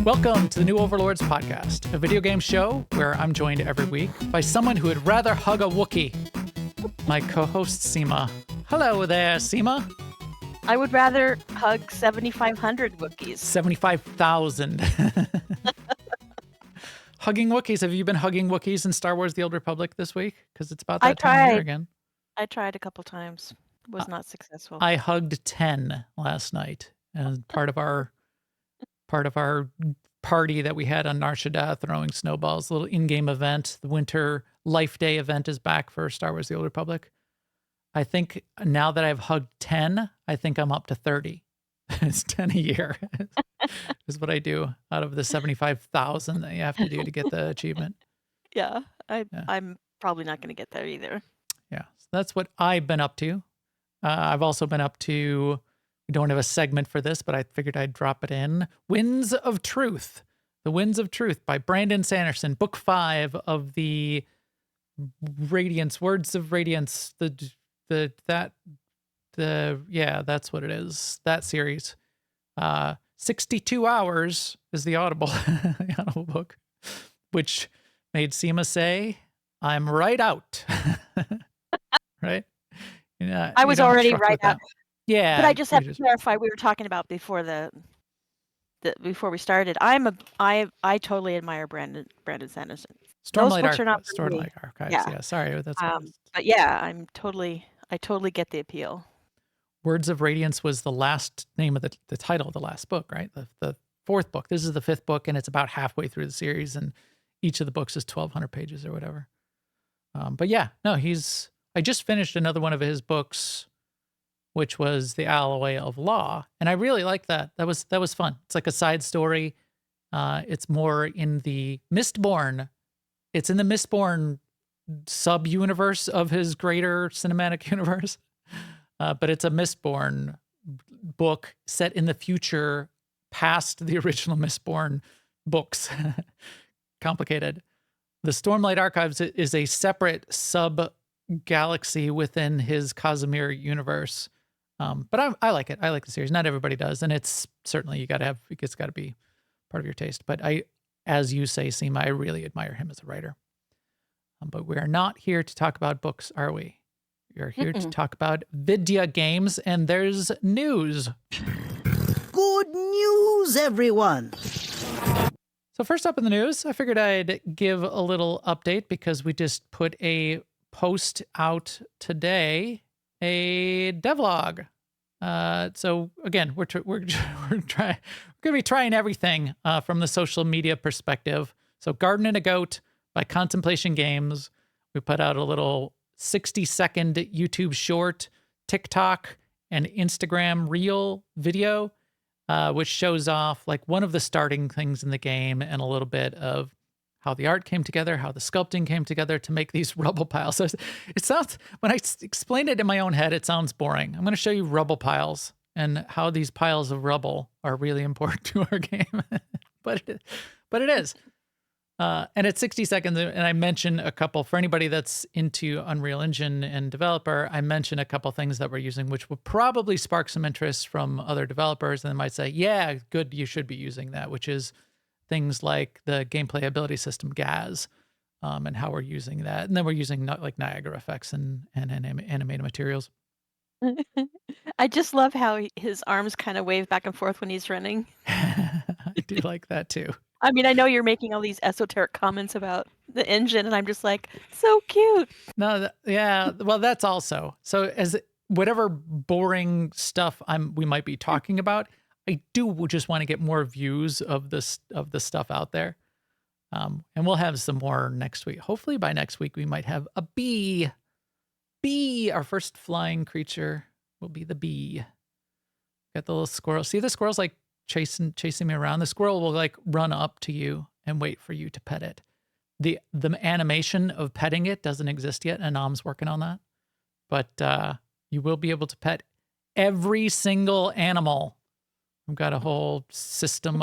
Welcome to the new Overlords Podcast, a video game show where I'm joined every week by someone who would rather hug a Wookiee, my co-host Sema. Hello there, Sema. I would rather hug 7,500 Wookiees. 75,000. Hugging Wookiees. Have you been hugging Wookiees in Star Wars The Old Republic this week? Because it's about that time of year again. I tried a couple times. Was not successful. I hugged 10 last night. And part of our party that we had on Nar Shaddaa, throwing snowballs, a little in-game event. The Winter Life Day event is back for Star Wars The Old Republic. I think now that I've hugged 10, I think I'm up to 30. It's 10 a year is what I do out of the 75,000 that you have to do to get the achievement. Yeah, I'm probably not going to get there either. Yeah, so that's what I've been up to. I've also been up to, we don't have a segment for this, but I figured I'd drop it in. Winds of Truth. The Winds of Truth by Brandon Sanderson, book 5 of the Radiance, Words of Radiance, that's what it is. That series. 62 hours is the Audible book, which made Sema say, "I'm right out." Right? I was already right out. Yeah. But I just have to clarify, we were talking about before before we started. I totally admire Brandon Sanderson. Stormlight Archives. Yeah, sorry. That's but yeah, I totally get the appeal. Words of Radiance was the last name of the title of the last book, right? The fourth book. This is the fifth book, and it's about halfway through the series, and each of the books is 1,200 pages or whatever. But yeah, no, I just finished another one of his books, which was The Alloy of Law, and I really liked that. That was fun. It's like a side story. It's more in the Mistborn. It's in the Mistborn sub-universe of his greater cinematic universe. But it's a Mistborn book set in the future past the original Mistborn books. Complicated. The Stormlight Archives is a separate sub-galaxy within his Casimir universe. But I like it. I like the series. Not everybody does. And it's certainly, it's got to be part of your taste. But as you say, Sema, I really admire him as a writer. But we are not here to talk about books, are we? We are here to talk about video games, and there's news. Good news, everyone. So first up in the news, I figured I'd give a little update because we just put a post out today, a devlog. So again, we're going to be trying everything from the social media perspective. So Garden and a Goat by Contemplation Games. We put out a little 60-second YouTube short, TikTok, and Instagram reel video, which shows off like one of the starting things in the game and a little bit of how the art came together, how the sculpting came together to make these rubble piles. So it sounds, when I explain it in my own head, it sounds boring. I'm going to show you rubble piles and how these piles of rubble are really important to our game. but it is. And it's 60 seconds, and I mention a couple, for anybody that's into Unreal Engine and developer, I mention a couple things that we're using, which will probably spark some interest from other developers, and they might say, yeah, good, you should be using that, which is things like the gameplay ability system, GAZ, and how we're using that. And then we're using like Niagara effects and animated materials. I just love how his arms kind of wave back and forth when he's running. I do like that too. I mean, I know you're making all these esoteric comments about the engine, and I'm just like, so cute. No, yeah. Well, that's also so. As whatever boring stuff we might be talking about, I do just want to get more views of the stuff out there, and we'll have some more next week. Hopefully, by next week we might have a bee. Our first flying creature will be the bee. Got the little squirrel. See the squirrel's like chasing me around. The squirrel will like run up to you and wait for you to pet it. The animation of petting it doesn't exist yet, and Nam's working on that. But you will be able to pet every single animal. We've got a whole system,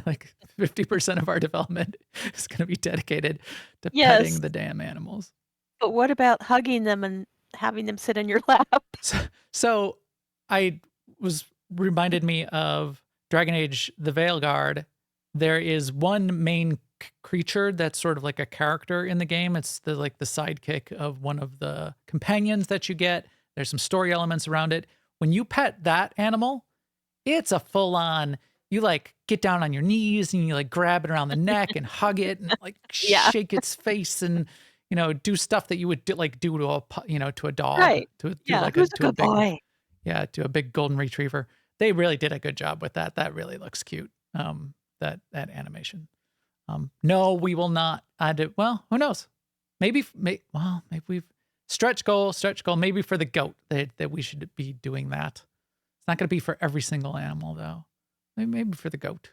like 50% of our development is going to be dedicated to petting the damn animals. But what about hugging them and having them sit in your lap? So I reminded me of Dragon Age: The Veilguard. There is one main creature that's sort of like a character in the game. It's the sidekick of one of the companions that you get. There's some story elements around it. When you pet that animal, it's a full on, you like get down on your knees and you like grab it around the neck and hug it and like Yeah. shake its face and, do stuff that you would do to to a dog, Right. to Yeah. like Who's a to a good big, boy? to a big golden retriever. They really did a good job with that. That really looks cute. That animation. No, we will not add it. Well, who knows? Maybe we've stretch goal, maybe for the goat that we should be doing that. It's not going to be for every single animal though. Maybe for the goat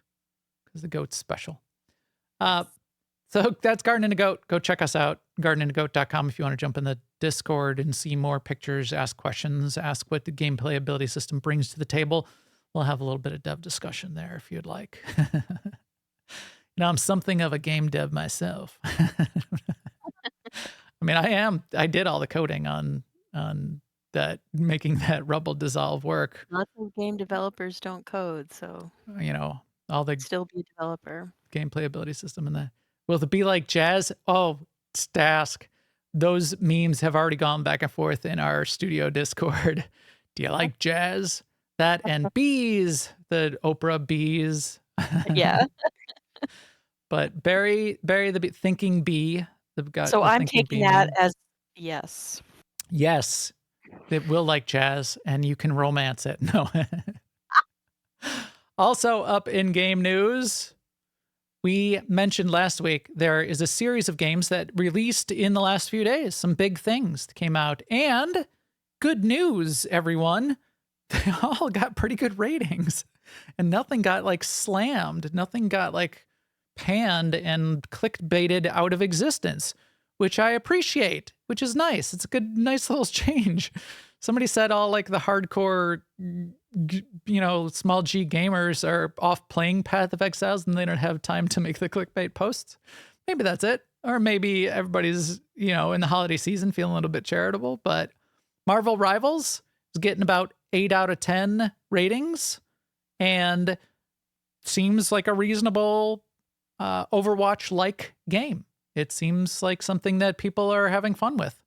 because the goat's special. So that's Garden and a Goat. Go check us out, gardenandagoat.com if you want to jump in the Discord and see more pictures, ask questions, ask what the game playability system brings to the table. We'll have a little bit of dev discussion there if you'd like. I'm something of a game dev myself. I mean, I did all the coding on that, making that rubble dissolve work. Lots of game developers don't code, so All the still be a developer. game playability system and that. Will it be like jazz? Oh, Stask. Those memes have already gone back and forth in our studio Discord. Do you like jazz? That and bees, the Oprah bees. Yeah. But Barry the thinking bee. So I'm taking that as yes. Yes, it will like jazz, and you can romance it. No. Also up in game news, we mentioned last week there is a series of games that released in the last few days. Some big things came out, and good news, everyone. They all got pretty good ratings, and nothing got like slammed. Nothing got like panned and clickbaited out of existence, which I appreciate, which is nice. It's a good, nice little change. Somebody said all like the hardcore, small G gamers are off playing Path of Exiles and they don't have time to make the clickbait posts. Maybe that's it. Or maybe everybody's, in the holiday season feeling a little bit charitable, but Marvel Rivals is getting about 8 out of 10 ratings and seems like a reasonable Overwatch-like game. It seems like something that people are having fun with.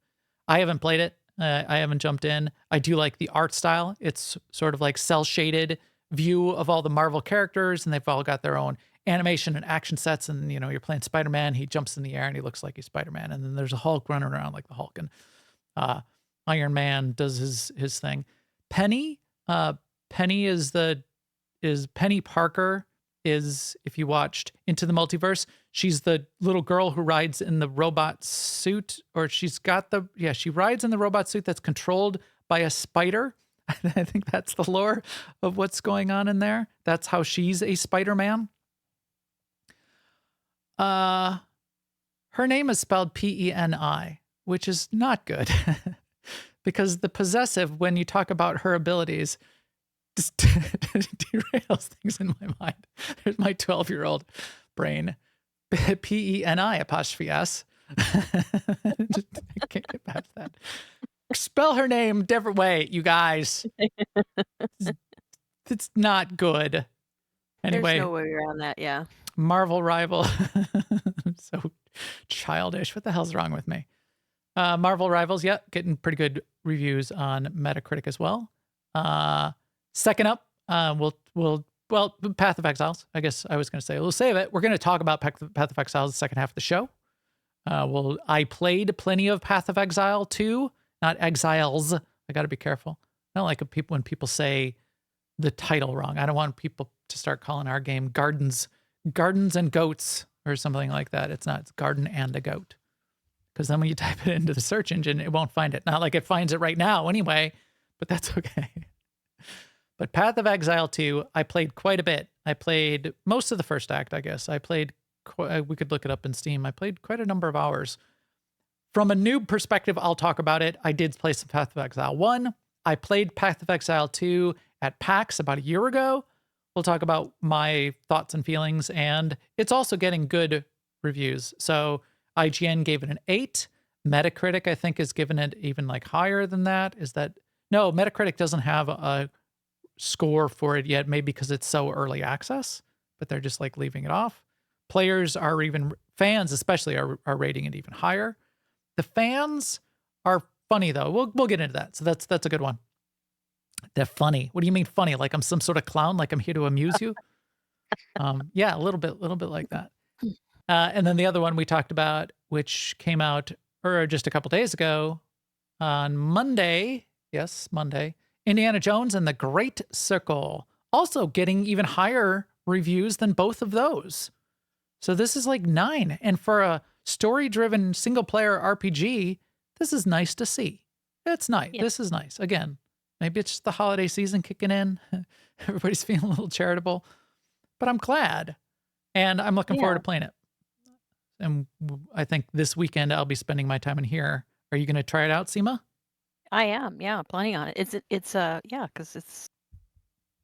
I haven't played it. I haven't jumped in. I do like the art style. It's sort of like cel-shaded view of all the Marvel characters, and they've all got their own animation and action sets. And, you're playing Spider-Man. He jumps in the air, and he looks like he's Spider-Man. And then there's a Hulk running around like the Hulk. And Iron Man does his thing. Penny is Penny Parker. If you watched Into the Multiverse, she's the little girl who rides in the robot suit, or she rides in the robot suit that's controlled by a spider. I think that's the lore of what's going on in there. That's how she's a Spider-Man. Her name is spelled P-E-N-I, which is not good because the possessive, when you talk about her abilities, just derails things in my mind. There's my 12-year-old brain. P-E-N-I''S. I can't get past that. Spell her name different way, you guys. It's not good. Anyway. There's no way around that, yeah. Marvel Rival. So childish. What the hell's wrong with me? Marvel Rivals, getting pretty good reviews on Metacritic as well. Second up, Path of Exiles. I guess I was going to say we'll save it. We're going to talk about Path of Exiles the second half of the show. I played plenty of Path of Exile 2, not Exiles. I got to be careful. I don't like when people say the title wrong. I don't want people to start calling our game Gardens and Goats or something like that. It's not. It's Garden and a Goat. Because then when you type it into the search engine, it won't find it. Not like it finds it right now anyway, but that's okay. But Path of Exile 2, I played quite a bit. I played most of the first act, I guess. We could look it up in Steam. I played quite a number of hours. From a noob perspective, I'll talk about it. I did play some Path of Exile 1. I played Path of Exile 2 at PAX about a year ago. We'll talk about my thoughts and feelings, and it's also getting good reviews. So IGN gave it an 8. Metacritic, I think, is giving it even like higher than that. No, Metacritic doesn't have a score for it yet, maybe because it's so early access. but they're just like leaving it off. Players are even, fans especially, are rating it even higher. The fans are funny though. We'll get into that. So that's a good one. They're funny. What do you mean funny? Like I'm some sort of clown? Like I'm here to amuse you? Yeah, a little bit like that. And then the other one we talked about, which came out just a couple days ago on Monday. Yes, Monday. Indiana Jones and the Great Circle, also getting even higher reviews than both of those. So this is like 9. And for a story-driven single-player RPG, this is nice to see. It's nice. Yeah. This is nice. Again, maybe it's just the holiday season kicking in. Everybody's feeling a little charitable. But I'm glad. And I'm looking forward to playing it. And I think this weekend I'll be spending my time in here. Are you going to try it out, Sema? I am, planning on it. It's because it's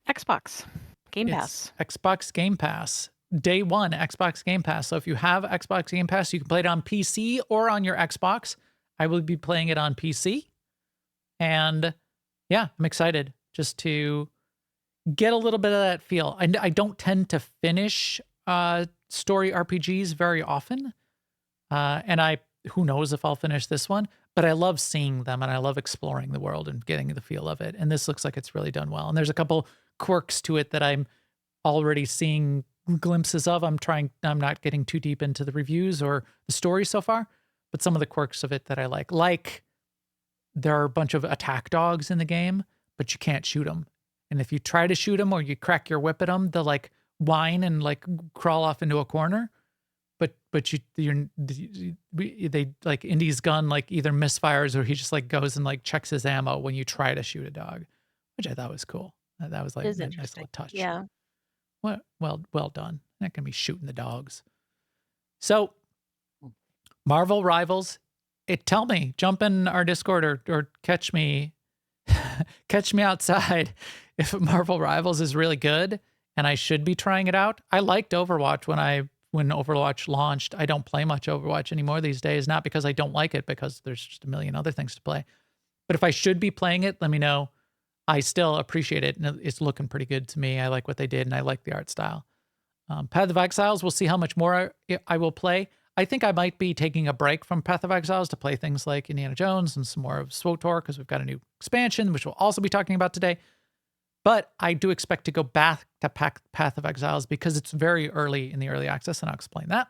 Xbox Game Pass. It's Xbox Game Pass. Day 1, Xbox Game Pass. So if you have Xbox Game Pass, you can play it on PC or on your Xbox. I will be playing it on PC. And yeah, I'm excited just to get a little bit of that feel. I don't tend to finish story RPGs very often. And who knows if I'll finish this one, but I love seeing them and I love exploring the world and getting the feel of it. And this looks like it's really done well. And there's a couple quirks to it that I'm already seeing glimpses of. I'm not getting too deep into the reviews or the story so far, but some of the quirks of it that I like there are a bunch of attack dogs in the game, but you can't shoot them. And if you try to shoot them or you crack your whip at them, they'll like whine and like crawl off into a corner. But they like Indy's gun like either misfires or he just like goes and like checks his ammo when you try to shoot a dog, which I thought was cool. That was like a nice little touch. Yeah. Well done. Not gonna be shooting the dogs. So Marvel Rivals, tell me, jump in our Discord or catch me outside if Marvel Rivals is really good and I should be trying it out. I liked Overwatch when Overwatch launched. I don't play much Overwatch anymore these days, not because I don't like it, because there's just a million other things to play. But if I should be playing it, let me know. I still appreciate it, and it's looking pretty good to me. I like what they did, and I like the art style. Path of Exiles, we'll see how much more I will play. I think I might be taking a break from Path of Exiles to play things like Indiana Jones and some more of SWTOR, because we've got a new expansion, which we'll also be talking about today. But I do expect to go back to Path of Exiles because it's very early in the early access, and I'll explain that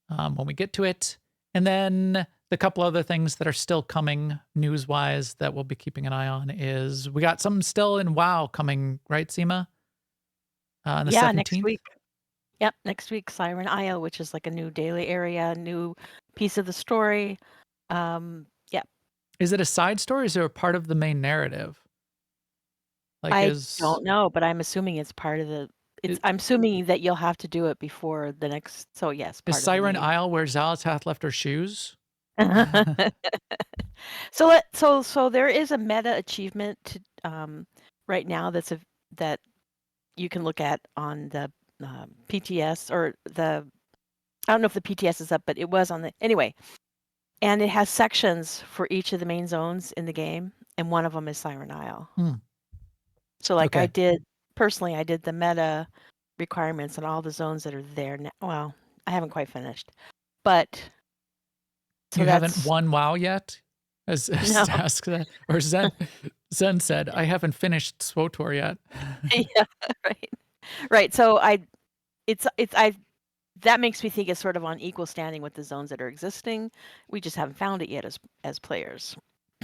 when we get to it. And then the couple other things that are still coming news-wise that we'll be keeping an eye on is we got something still in WoW coming, right, Sema? On the 17th? Next week. Yep, next week, Siren Isle, which is like a new daily area, new piece of the story. Yep. Is it a side story or is it a part of the main narrative? I don't know, but I'm assuming it's part of the. I'm assuming that you'll have to do it before the next. So yes, part is Siren Isle where Xalatath left her shoes? So there is a meta achievement to, right now that you can look at on the PTS or the. I don't know if the PTS is up, but it was on the anyway. And it has sections for each of the main zones in the game, and one of them is Siren Isle. So like I did the meta requirements on all the zones that are there now. Well, I haven't quite finished, but so you haven't won WoW yet, as no. Task said, or Zen said, I haven't finished SWTOR yet. Yeah, right. So that makes me think it's sort of on equal standing with the zones that are existing. We just haven't found it yet as players.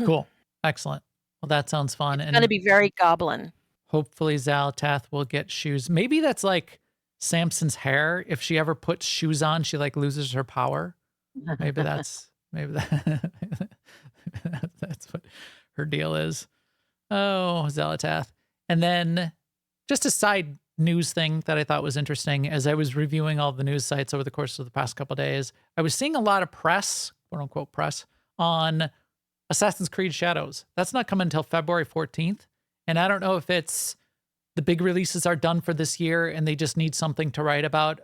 Cool, excellent. Well, that sounds fun. It's going to be very goblin. Hopefully Xalatath will get shoes. Maybe that's like Samson's hair. If she ever puts shoes on, she like loses her power. Maybe that's what her deal is. Oh, Xalatath. And then just a side news thing that I thought was interesting as I was reviewing all the news sites over the course of the past couple of days, I was seeing a lot of press, quote unquote press, on Assassin's Creed Shadows. That's not coming until February 14th. And I don't know if it's the big releases are done for this year and they just need something to write about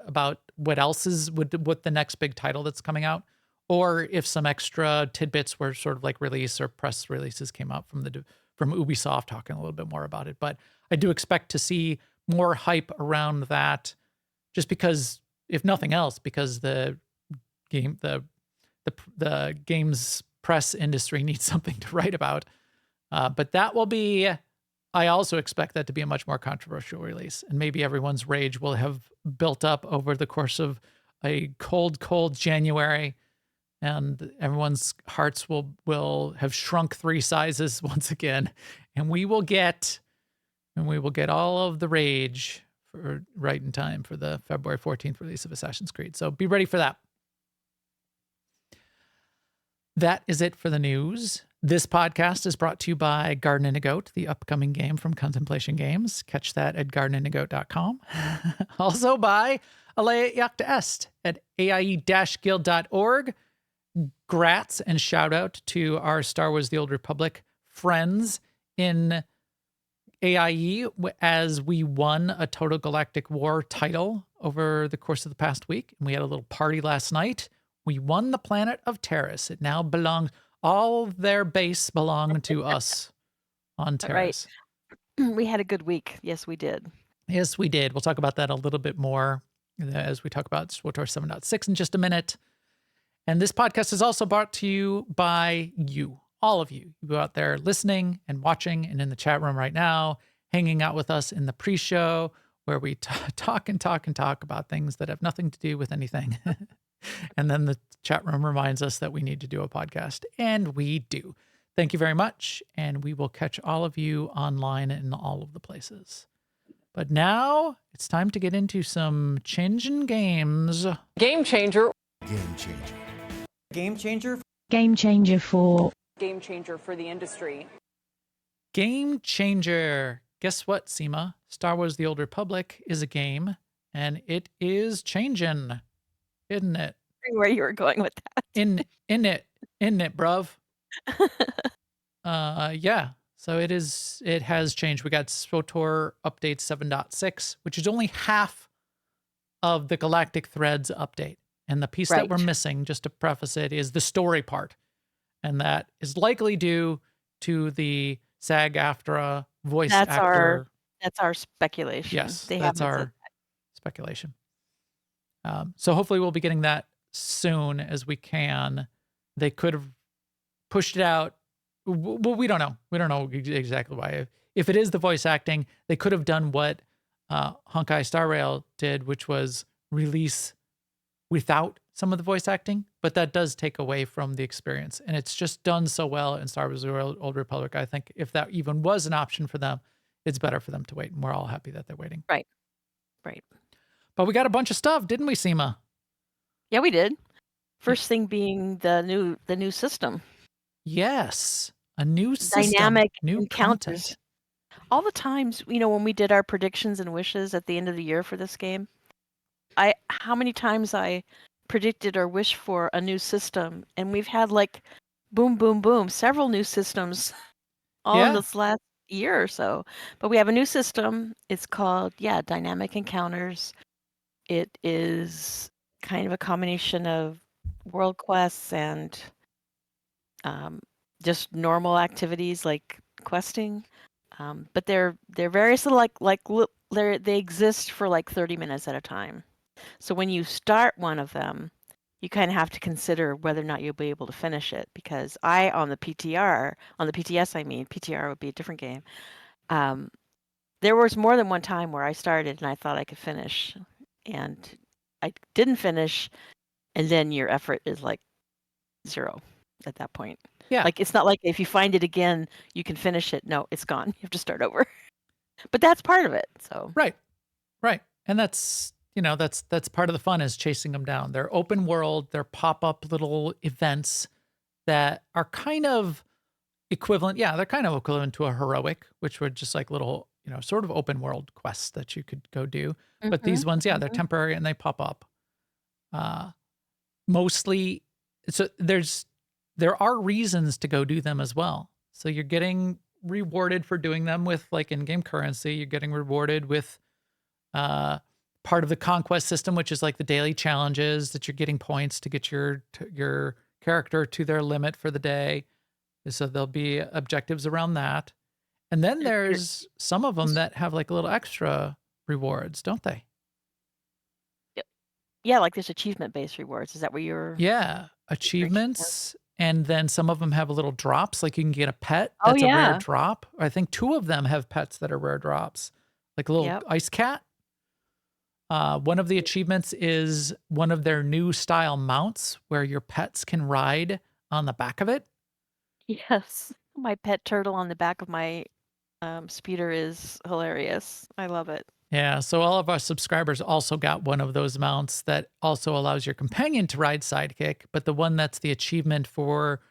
what else is what the next big title that's coming out, or if some extra tidbits were sort of like release or press releases came out from Ubisoft talking a little bit more about it. But I do expect to see more hype around that, just because, if nothing else, because the games press industry needs something to write about. But that will be, I also expect that to be a much more controversial release, and maybe everyone's rage will have built up over the course of a cold January, and everyone's hearts will have shrunk 3 sizes once again, and we will get all of the rage for right in time for the February 14th release of Assassin's Creed. So be ready for that. That is it for the news. This podcast is brought to you by Garden and a Goat, the upcoming game from Contemplation Games. Catch that at gardenandagoat.com. Also by Alea Iacta Est at aie-guild.org. Grats and shout out to our Star Wars The Old Republic friends in AIE as we won a Total Galactic War title over the course of the past week. And we had a little party last night. We won the planet of Terrace. It now belongs, all their base belonged to us on Terrace. Right. We had a good week. Yes, we did. Yes, we did. We'll talk about that a little bit more as we talk about SWTOR 7.6 in just a minute. And this podcast is also brought to you by you, all of you. You go out there listening and watching and in the chat room right now, hanging out with us in the pre-show where we talk about things that have nothing to do with anything. And then the chat room reminds us that we need to do a podcast, and we do. Thank you very much, and we will catch all of you online in all of the places. But now it's time to get into some changing games. Game changer. Game changer. Game changer? Game changer for... Game changer for the industry. Game changer. Guess what, Sema? Star Wars The Old Republic is a game, and it is changing. Isn't it? Where you were going with that. In it, bruv. Yeah. So it has changed. We got SWTOR update 7.6, which is only half of the Galactic Threads update. And the piece that we're missing, just to preface it, is the story part. And that is likely due to the SAG-AFTRA voice actor. That's our speculation. Yes, that's our speculation. So hopefully we'll be getting that soon as we can. They could have pushed it out. Well, we don't know. We don't know exactly why. If it is the voice acting, they could have done what Honkai Star Rail did, which was release without some of the voice acting. But that does take away from the experience. And it's just done so well in Star Wars The Old Republic. I think if that even was an option for them, it's better for them to wait. And we're all happy that they're waiting. Right. But we got a bunch of stuff, didn't we, Sema? Yeah, we did. First thing being the new system. Yes, a new system, Dynamic new encounters. content. All the times, when we did our predictions and wishes at the end of the year for this game, how many times I predicted or wished for a new system, and we've had like boom, boom, boom, several new systems all in this last year or so. But we have a new system. It's called Dynamic Encounters. It is kind of a combination of world quests and just normal activities like questing. But they're various little they exist for like 30 minutes at a time. So when you start one of them, you kind of have to consider whether or not you'll be able to finish it, because on the PTS, PTR would be a different game. There was more than one time where I started and I thought I could finish, and I didn't finish, and then your effort is like 0 at that point. Yeah. Like, it's not like if you find it again, you can finish it. No, it's gone. You have to start over. But that's part of it. So Right. And that's part of the fun, is chasing them down. They're open world, they're pop-up little events that are kind of equivalent. Yeah, they're kind of equivalent to a heroic, which were just like little, sort of open world quests that you could go do. But these ones, they're temporary and they pop up. Mostly, so there are reasons to go do them as well. So you're getting rewarded for doing them with like in-game currency. You're getting rewarded with part of the conquest system, which is like the daily challenges that you're getting points to get your character to their limit for the day. So there'll be objectives around that. And then there's some of them that have like a little extra rewards, don't they? Yeah, like there's achievement-based rewards. Is that where you're Yeah, referring to? achievements, and then some of them have little drops, like you can get a pet Oh, that's a rare yeah. drop. I think 2 of them have pets that are rare drops, like a little Yep. ice cat. One of the achievements is one of their new style mounts where your pets can ride on the back of it. Yes. My pet turtle on the back of my speeder is hilarious. I love it. Yeah, so all of our subscribers also got one of those mounts that also allows your companion to ride Sidekick, but the one that's the achievement for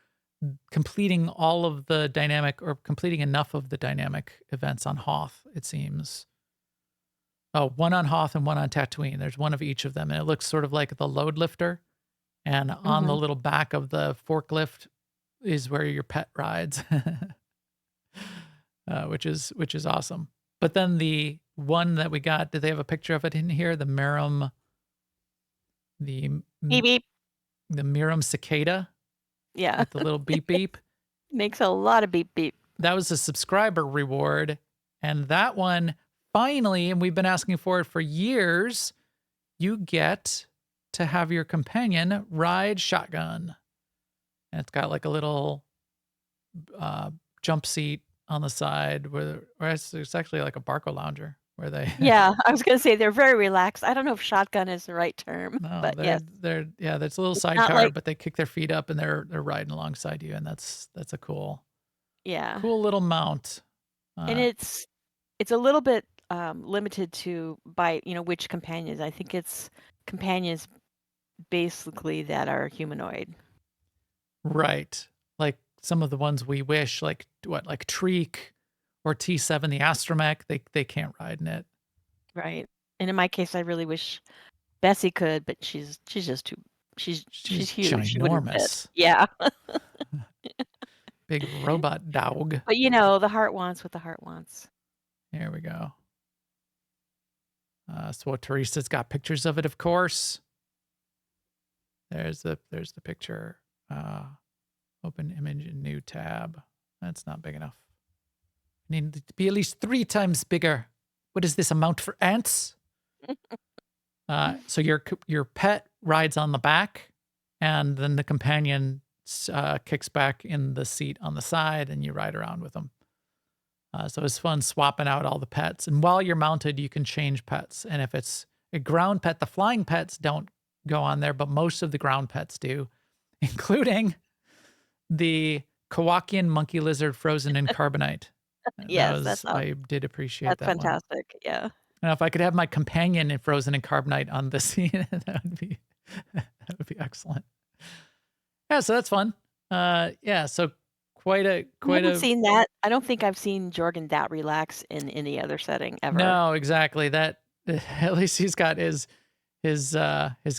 completing all of the dynamic or completing enough of the dynamic events on Hoth, it seems. Oh, one on Hoth and one on Tatooine. There's one of each of them, and it looks sort of like the load lifter. And on the Mhm. little back of the forklift is where your pet rides, which is awesome. But then the one that we got, did they have a picture of it in here? The Miram, the Beep beep. the Miram cicada Yeah. with the little beep beep. Makes a lot of beep beep. That was a subscriber reward, and that one finally, and we've been asking for it for years, you get to have your companion ride shotgun. And it's got like a little jump seat on the side or it's actually like a Barco lounger where they Yeah, I was gonna say they're very relaxed. I don't know if shotgun is the right term, no, but yes, they're yeah, there's a little it's not sidecar, like but they kick their feet up and they're riding alongside you, and that's a yeah, cool little mount. and it's a little bit limited to by which companions. I think it's companions basically that are humanoid. Right. Like some of the ones we wish, like what, like Treek or T7, the astromech, they can't ride in it. Right. And in my case, I really wish Bessie could, but she's just too she's She's huge. She wouldn't fit. ginormous. Yeah. Big robot dog. But the heart wants what the heart wants. Here we go. So Teresa's got pictures of it, of course. There's the picture. Open image in new tab. That's not big enough. Need to be at least 3 times bigger. What is this, a mount for ants? So your pet rides on the back, and then the companion kicks back in the seat on the side, and you ride around with them. So it's fun swapping out all the pets. And while you're mounted, you can change pets. And if it's a ground pet, the flying pets don't go on there, but most of the ground pets do, including the Kowakian monkey lizard frozen in carbonite. Yes, I did appreciate that's that one. fantastic. Yeah. Now, if I could have my companion in frozen in carbonite on the scene, that would be excellent. Yeah, so that's fun. Yeah, so quite I haven't seen that. I don't think I've seen Jorgen that relax in any other setting ever. No, exactly. That at least he's got his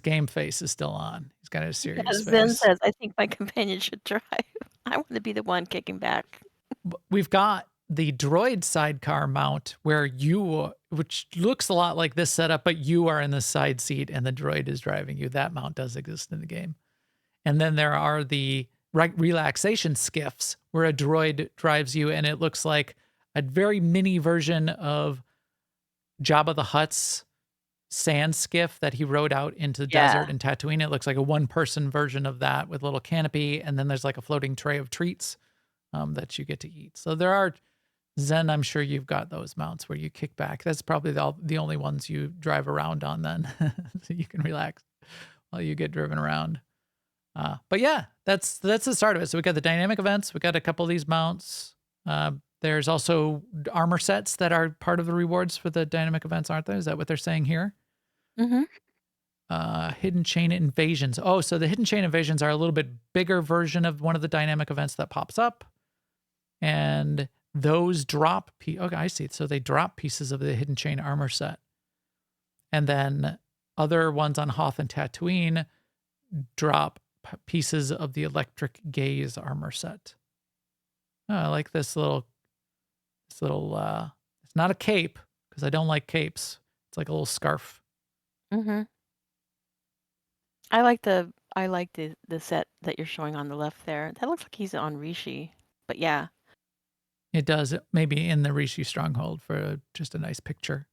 game face is still on. He's got a serious As face. Zen says, I think my companion should drive. I want to be the one kicking back. We've got the droid sidecar mount where which looks a lot like this setup, but you are in the side seat and the droid is driving you. That mount does exist in the game. And then there are the relaxation skiffs where a droid drives you, and it looks like a very mini version of Jabba the Hutt's sand skiff that he rode out into the desert in Tatooine. It looks like a one-person version of that with a little canopy, and then there's like a floating tray of treats that you get to eat. So there are, Zen, I'm sure you've got those mounts where you kick back. That's probably the only ones you drive around on then, so you can relax while you get driven around. But yeah, that's the start of it. So we got the dynamic events. We got a couple of these mounts. There's also armor sets that are part of the rewards for the dynamic events, aren't there? Is that what they're saying here? Mm-hmm. Hidden chain invasions. Oh, so the hidden chain invasions are a little bit bigger version of one of the dynamic events that pops up. And those drop, okay, I see. So they drop pieces of the hidden chain armor set. And then other ones on Hoth and Tatooine drop pieces of the electric gaze armor set. Oh, I like this little, it's not a cape because I don't like capes. It's like a little scarf. Mm-hmm. I like the set that you're showing on the left there. That looks like he's on Rishi, but yeah. It does, maybe in the Rishi stronghold for just a nice picture.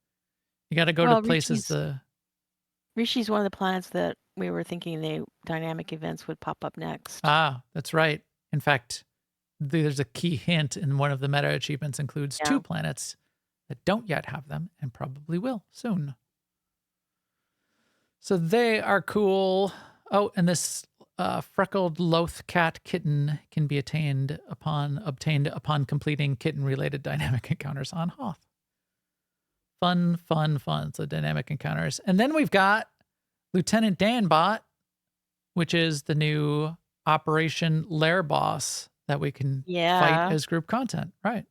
You got to go to Well, places. Rishi's one of the planets that we were thinking the dynamic events would pop up next. That's right. In fact, there's a key hint in one of the meta achievements includes Yeah. 2 planets that don't yet have them and probably will soon. So they are cool. Oh, and this freckled loth cat kitten can be obtained upon completing kitten-related dynamic encounters on Hoth. Fun. So dynamic encounters. And then we've got Lieutenant Danbot, which is the new Operation Lair boss that we can fight as group content. Right.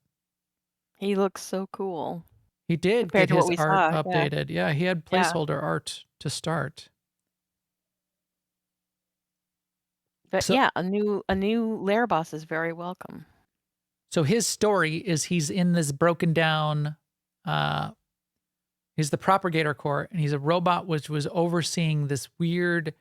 He looks so cool. He did Compared get to what his we art saw, yeah. updated. Yeah, he had Yeah. placeholder art to start. But So- yeah, a new lair boss is very welcome. So his story is he's in this broken down, he's the propagator core, and he's a robot which was overseeing this weird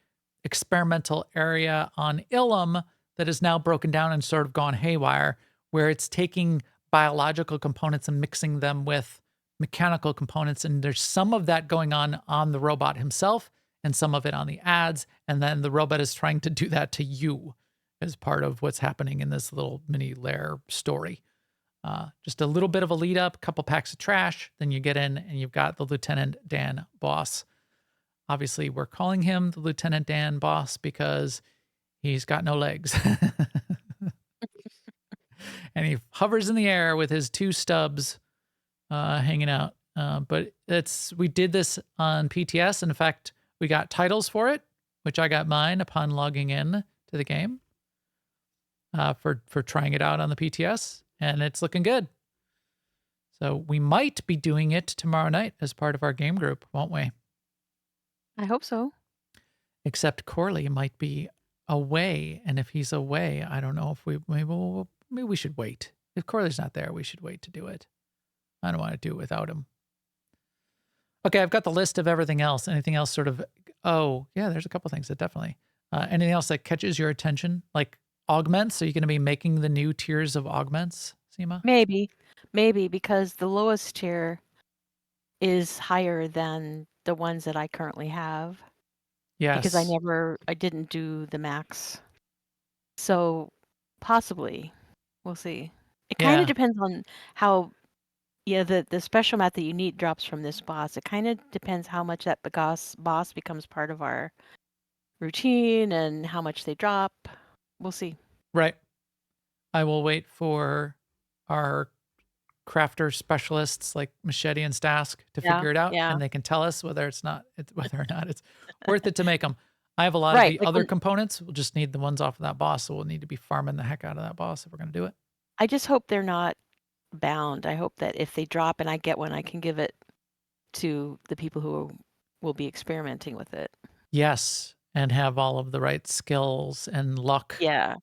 experimental area on Ilum that is now broken down and sort of gone haywire, where it's taking biological components and mixing them with mechanical components. And there's some of that going on the robot himself and some of it on the ads. And then the robot is trying to do that to you as part of what's happening in this little mini lair story. Just a little bit of a lead up, a couple packs of trash, then you get in and you've got the Lieutenant Dan boss. Obviously, we're calling him the Lieutenant Dan boss because he's got no legs. And he hovers in the air with his 2 stubs hanging out. But we did this on PTS. And in fact, we got titles for it, which I got mine upon logging in to the game for trying it out on the PTS. And it's looking good. So we might be doing it tomorrow night as part of our game group, won't we? I hope so. Except Corley might be away. And if he's away, I don't know if maybe we should wait. If Corley's not there, we should wait to do it. I don't want to do it without him. Okay, I've got the list of everything else. Anything else sort of, there's a couple things that definitely. Anything else that catches your attention? Like augments? Are you going to be making the new tiers of augments, Sema? Maybe because the lowest tier is higher than the ones that I currently have. Yes. Because I didn't do the max. So possibly, we'll see. It kind Yeah. of depends on how, the special mat that you need drops from this boss. It kind of depends how much that boss becomes part of our routine and how much they drop. We'll see. Right. I will wait for our crafter specialists like Machete and Stask to figure it out, and they can tell us whether or not it's worth it to make them. I have a lot of the other components. We'll just need the ones off of that boss, so we'll need to be farming the heck out of that boss if we're going to do it. I just hope they're not bound. I hope that if they drop and I get one, I can give it to the people who will be experimenting with it. Yes, and have all of the right skills and luck. Yeah.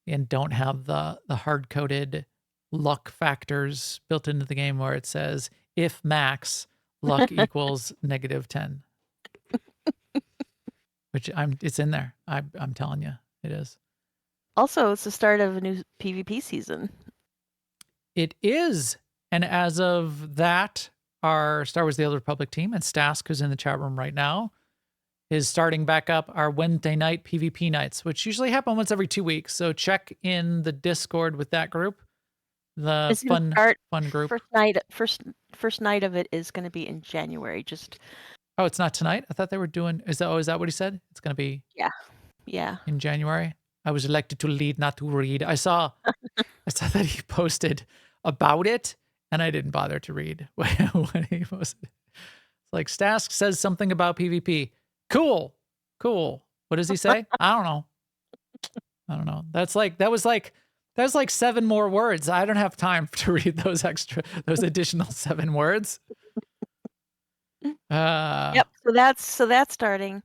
And don't have the hard-coded luck factors built into the game where it says, if max, luck equals -10. Which it's in there. I'm telling you, it is. Also, it's the start of a new PvP season. It is. And as of that, our Star Wars The Old Republic team and Stask, who's in the chat room right now, is starting back up our Wednesday night PvP nights, which usually happen once every 2 weeks. So check in the Discord with that group. The fun group. First night of it is going to be in January. Oh, it's not tonight? I thought they were doing... Is that what he said? It's going to be... Yeah. In January? I was elected to lead, not to read. I saw that he posted about it, and I didn't bother to read when he posted. It's like, Stask says something about PvP. Cool. What does he say? I don't know. That was like 7 more words. I don't have time to read those additional 7 words. Yep. So that's starting.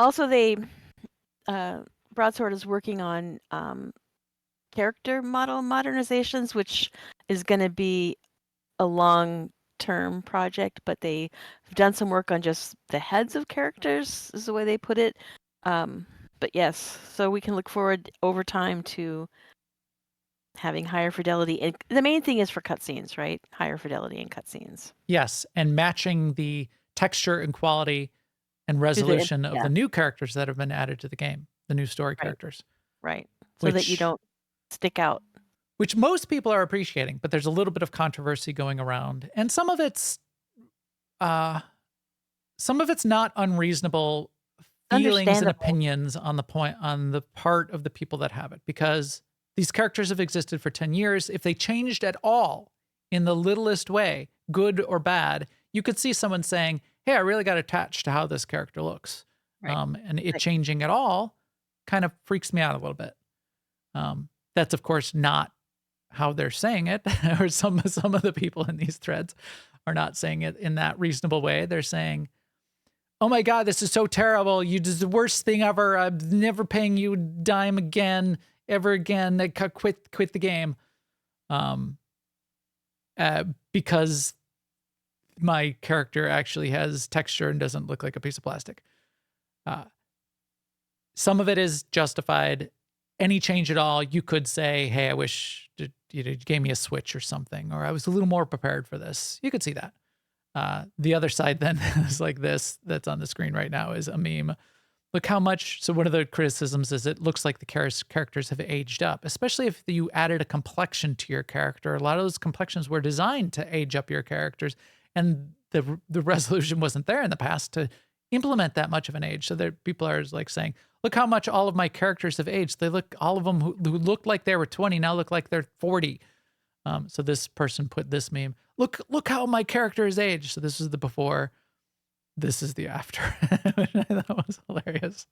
Also, they Broadsword is working on character model modernizations, which is going to be a long-term project, but they've done some work on just the heads of characters, is the way they put it. But yes, so we can look forward over time to having higher fidelity. And the main thing is for cutscenes, right? Higher fidelity in cutscenes. Yes, and matching the texture and quality and resolution of the new characters that have been added to the game, the new story characters. Right. So that you don't stick out. Which most people are appreciating, but there's a little bit of controversy going around. And some of it's not unreasonable feelings and opinions on the part of the people that have it, because these characters have existed for 10 years. If they changed at all in the littlest way, good or bad, you could see someone saying, hey, I really got attached to how this character looks. Right. And it changing at all kind of freaks me out a little bit. That's, of course, not how they're saying it, or some of the people in these threads are not saying it in that reasonable way. They're saying, oh my God, this is so terrible. You did the worst thing ever. I'm never paying you a dime again, ever again. I quit the game. Because my character actually has texture and doesn't look like a piece of plastic. Some of it is justified. Any change at all, you could say, hey, I wish you gave me a Switch or something, or I was a little more prepared for this. You could see that. The other side then is like this, that's on the screen right now, is a meme. Look how much, so one of the criticisms is it looks like the characters have aged up, especially if you added a complexion to your character. A lot of those complexions were designed to age up your characters, and the resolution wasn't there in the past to implement that much of an age. So there, people are like saying, look how much all of my characters have aged. They look, all of them who looked like they were 20 now look like they're 40. So this person put this meme, look how my character is aged. So this is the before, this is the after. That was hilarious.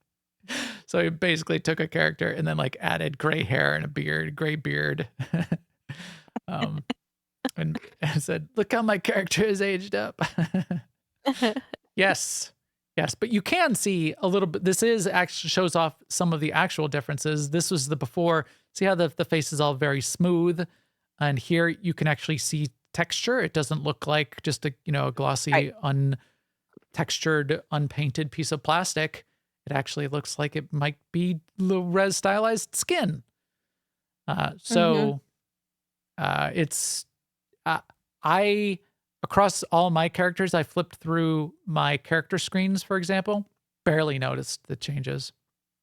So he basically took a character and then like added gray hair and a beard, gray beard. And said, look how my character is aged up. Yes. Yes, but you can see a little bit. This is actually shows off some of the actual differences. This was the before. See how the face is all very smooth, and here you can actually see texture. It doesn't look like just a glossy, untextured, unpainted piece of plastic. It actually looks like it might be low res stylized skin. It's across all my characters, I flipped through my character screens, for example, barely noticed the changes.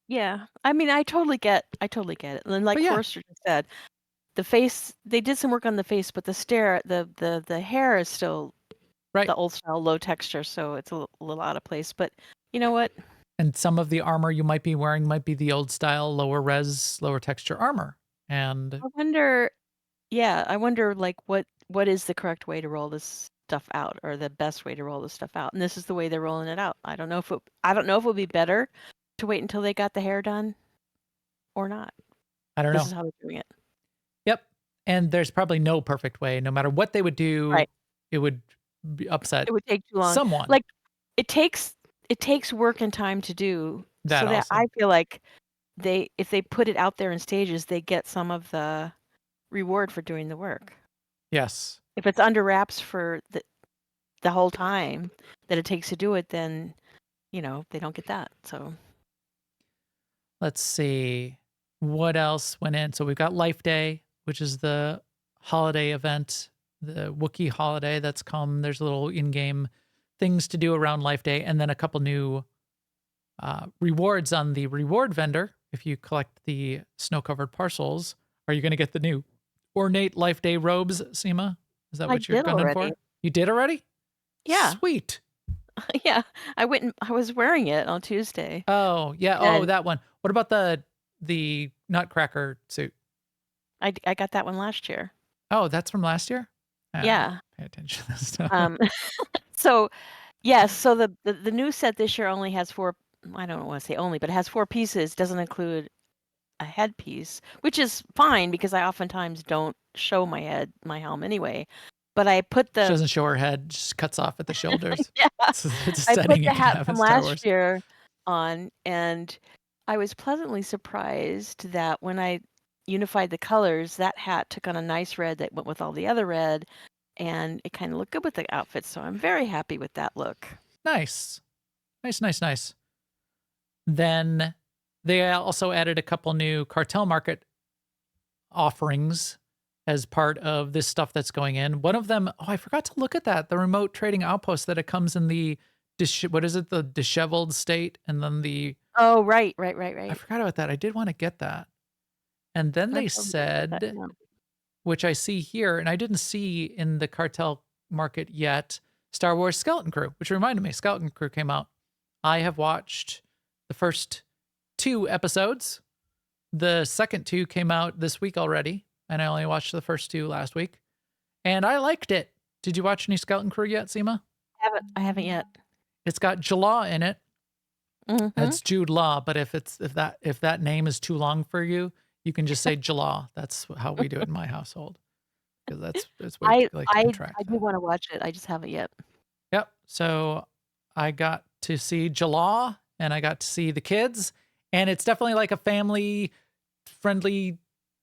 Yeah. I mean, I totally get it. And like Forrester just said, the face, they did some work on the face, but the hair is still the old style low texture, so it's a little out of place. But you know what? And some of the armor you might be wearing might be the old style, lower res, lower texture armor. And I wonder like what is the correct way to roll this stuff out, or the best way to roll this stuff out? And this is the way they're rolling it out. I don't know if it would be better to wait until they got the hair done or not. I don't know. This is how they're doing it. Yep. And there's probably no perfect way. No matter what they would do, it would be upset. It would take too long. Someone. Like it takes work and time to do. That so that also. I feel like if they put it out there in stages, they get some of the reward for doing the work. Yes. If it's under wraps for the whole time that it takes to do it, then they don't get that. So let's see what else went in. So we've got Life Day, which is the holiday event, the Wookiee holiday that's come. There's little in-game things to do around Life Day, and then a couple new rewards on the reward vendor. If you collect the snow-covered parcels, are you going to get the new ornate Life Day robes, Sema? Is that what you're gunning for? You did already? Yeah. Sweet. Yeah. I was wearing it on Tuesday. Oh, yeah. Oh, that one. What about the Nutcracker suit? I got that one last year. Oh, that's from last year? Yeah. Pay attention to this stuff. So, yes. So the new set this year only has 4. I don't want to say only, but it has 4 pieces. Doesn't include a headpiece, which is fine because I oftentimes don't show my helm anyway. But I put She doesn't show her head; just cuts off at the shoulders. Yeah. It's I put the hat from last year on, and I was pleasantly surprised that when I unified the colors, that hat took on a nice red that went with all the other red, and it kind of looked good with the outfit. So I'm very happy with that look. Nice. Then they also added a couple new cartel market offerings as part of this stuff that's going in. One of them, I forgot to look at that. The remote trading outpost that it comes in the, what is it? The disheveled state. And then Oh, right. I forgot about that. I did want to get that. And then they I'll probably look at that said, now. which I see here, and I didn't see in the cartel market yet, Star Wars Skeleton Crew, which reminded me, Skeleton Crew came out. I have watched the first 2 episodes. The second 2 came out this week already, and I only watched the first 2 last week. And I liked it. Did you watch any Skeleton Crew yet, Sema? I haven't yet. It's got Jalaa in it. Mhm. It's Jude Law, but if that name is too long for you, you can just say Jalaa. That's how we do it in my household. Because it's way I like I contract I do that. want to watch it. I just haven't yet. Yep. So I got to see Jalaa and I got to see the kids, and it's definitely like a family friendly.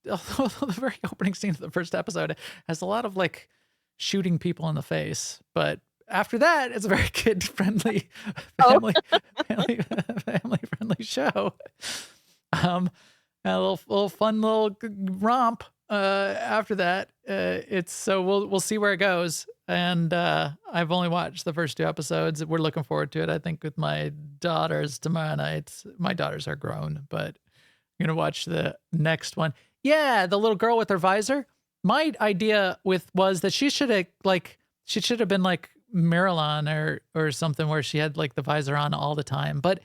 Although the very opening scene of the first episode has a lot of like shooting people in the face, but after that, it's a very kid friendly, family friendly show. A little fun little romp. After that, it's so we'll see where it goes. And I've only watched the first 2 episodes. We're looking forward to it. I think with my daughters tomorrow night. My daughters are grown, but I'm gonna watch the next one. Yeah, the little girl with her visor. My idea was that she should have been like Marilyn or something where she had like the visor on all the time. But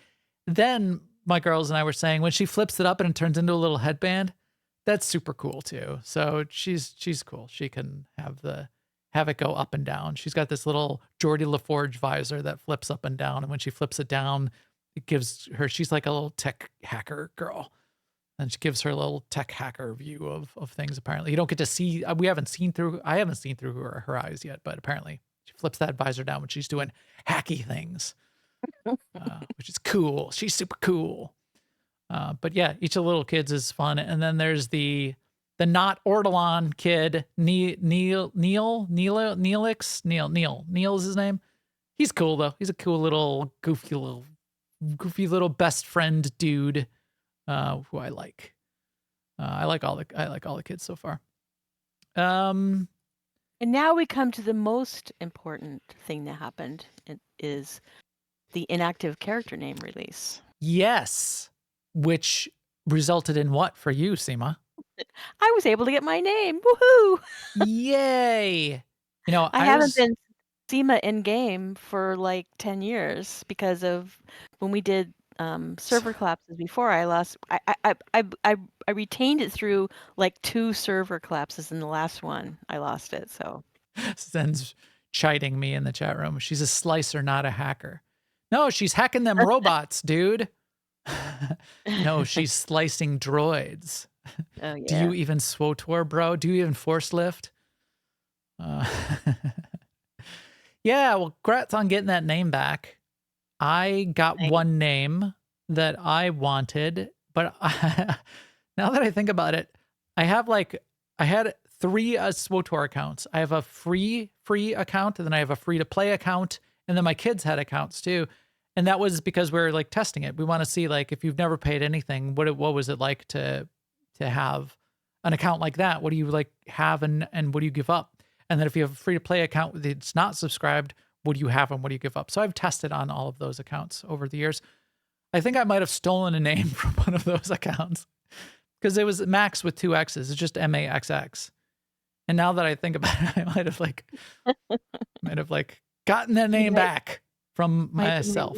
then my girls and I were saying when she flips it up and it turns into a little headband, that's super cool too. So she's cool. She can have it go up and down. She's got this little Geordie LaForge visor that flips up and down, and when she flips it down, it gives her, she's like a little tech hacker girl. And she gives her a little tech hacker view of things. Apparently, you don't get to see. I haven't seen through her eyes yet, but apparently, she flips that visor down when she's doing hacky things, which is cool. She's super cool. But yeah, each of the little kids is fun. And then there's the not Ortolan kid, Neil is his name. He's cool though. He's a cool little goofy little best friend dude. Who I like. I like all the kids so far. And now we come to the most important thing that happened. It is the inactive character name release. Yes, which resulted in what for you, Sema? I was able to get my name. Woohoo! Yay! You know, I haven't been Sema in game for like 10 years because of when we did server collapses before. I retained it through like 2 server collapses. In the last one, I lost it. So Zen's chiding me in the chat room. She's a slicer, not a hacker. No, she's hacking them robots, dude. No, she's slicing droids. oh yeah. Do you even SWTOR, bro? Do you even force lift? Yeah, well, congrats on getting that name back. I got one name that I wanted, but now that I think about it, I had 3 SWTOR accounts. I have a free account, and then I have a free to play account, and then my kids had accounts too. And that was because we're like testing it. We want to see like if you've never paid anything, what was it like to have an account like that? What do you like have and what do you give up? And then if you have a free to play account that's not subscribed, what do you have and what do you give up? So I've tested on all of those accounts over the years. I think I might have stolen a name from one of those accounts because it was Max with 2 X's. It's just MAXX. And now that I think about it, I might have gotten that name back from myself.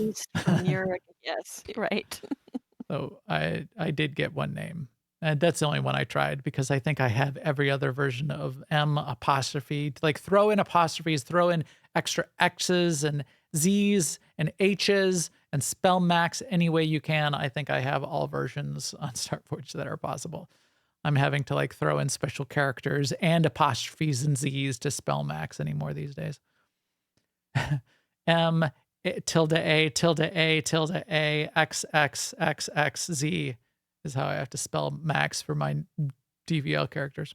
Yes, right. So I did get one name. And that's the only one I tried because I think I have every other version of M apostrophe. Like throw in apostrophes, throw in extra X's and Z's and H's and spell Max any way you can. I think I have all versions on Starforge that are possible. I'm having to like throw in special characters and apostrophes and Z's to spell Max anymore these days. M tilde A tilde A tilde A X X X X Z is how I have to spell Max for my DVL characters.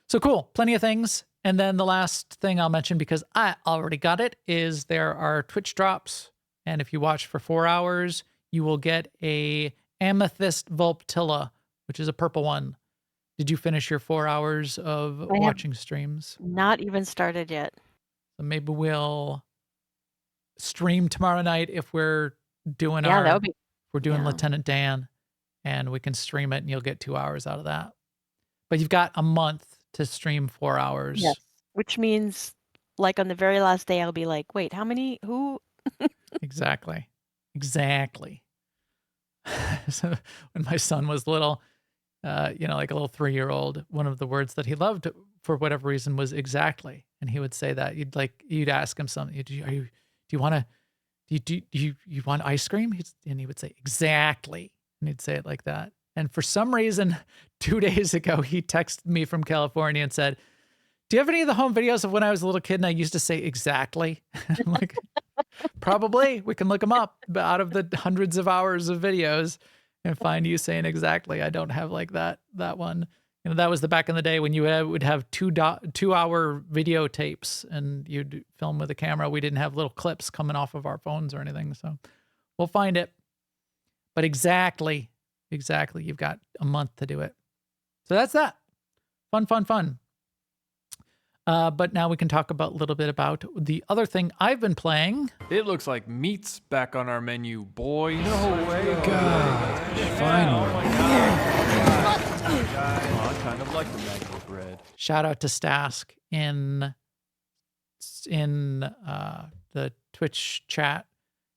So cool, plenty of things. And then the last thing I'll mention, because I already got it, is there are Twitch drops. And if you watch for 4 hours, you will get a Amethyst Volptilla, which is a purple one. Did you finish your 4 hours of I have watching streams? not even started yet. So maybe we'll stream tomorrow night if we're doing Yeah, that would be yeah. Lieutenant Dan, and we can stream it and you'll get 2 hours out of that. But you've got a month to stream 4 hours. Yes. Which means, like, on the very last day, I'll be like, wait, how many? Who? Exactly. So when my son was little, like a little 3-year-old, one of the words that he loved for whatever reason was exactly. And he would say that you'd ask him something. Do you want ice cream? And he would say exactly. And he'd say it like that. And for some reason, 2 days ago, he texted me from California and said, do you have any of the home videos of when I was a little kid and I used to say exactly? I'm like, probably. We can look them up. But out of the hundreds of hours of videos and find you saying exactly, I don't have like that one. That was the back in the day when you would have 2-hour videotapes and you'd film with a camera. We didn't have little clips coming off of our phones or anything. So we'll find it. But exactly. You've got a month to do it. So that's that. Fun. But now we can talk a little bit about the other thing I've been playing. It looks like meat's back on our menu, boys. No way. God. Finally. Oh my God. Oh, I kind of like the magical bread. Shout out to Stask in the Twitch chat,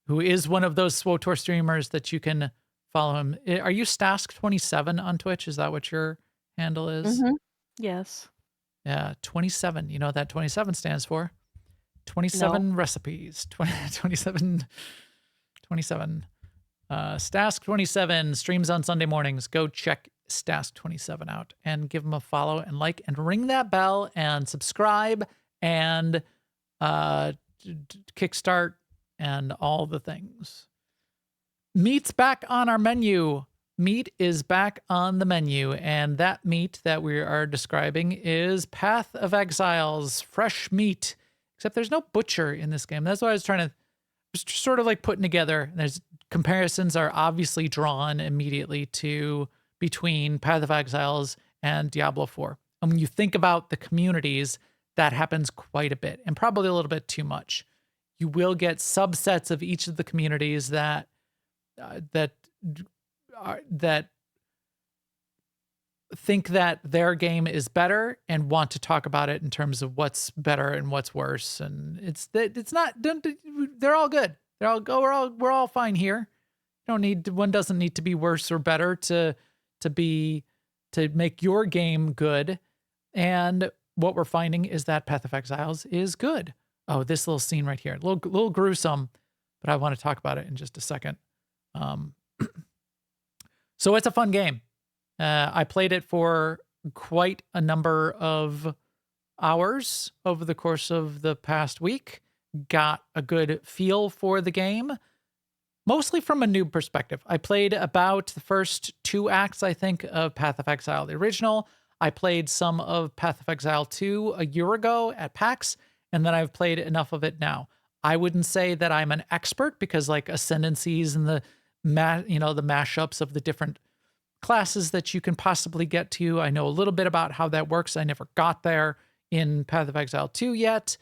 who is one of those SWTOR streamers that you can follow him. Are you Stask27 on Twitch? Is that what your handle is? Mm-hmm. Yes. Yeah, 27. You know what that 27 stands for? 27 recipes. 27. Stask27 streams on Sunday mornings. Go check Stask27 out and give him a follow and like and ring that bell and subscribe and kickstart and all the things. Meat's back on our menu. Meat is back on the menu, and that meat that we are describing is Path of Exile's fresh meat, except there's no butcher in this game. That's what I was just sort of like putting together. There's comparisons are obviously drawn immediately between Path of Exiles and Diablo 4. And when you think about the communities, that happens quite a bit, and probably a little bit too much. You will get subsets of each of the communities that think that their game is better and want to talk about it in terms of what's better and what's worse. And they're all good. We're all fine here. One doesn't need to be worse or better to make your game good. And what we're finding is that Path of Exiles is good. Oh, this little scene right here, a little gruesome, but I want to talk about it in just a second. So it's a fun game. I played it for quite a number of hours over the course of the past week. Got a good feel for the game, mostly from a noob perspective. I played about the first 2 acts, I think, of Path of Exile, the original. I played some of Path of Exile 2 a year ago at PAX, and then I've played enough of it now. I wouldn't say that I'm an expert because like ascendancies and the mashups of the different classes that you can possibly get to. I know a little bit about how that works. I never got there in Path of Exile 2 yet.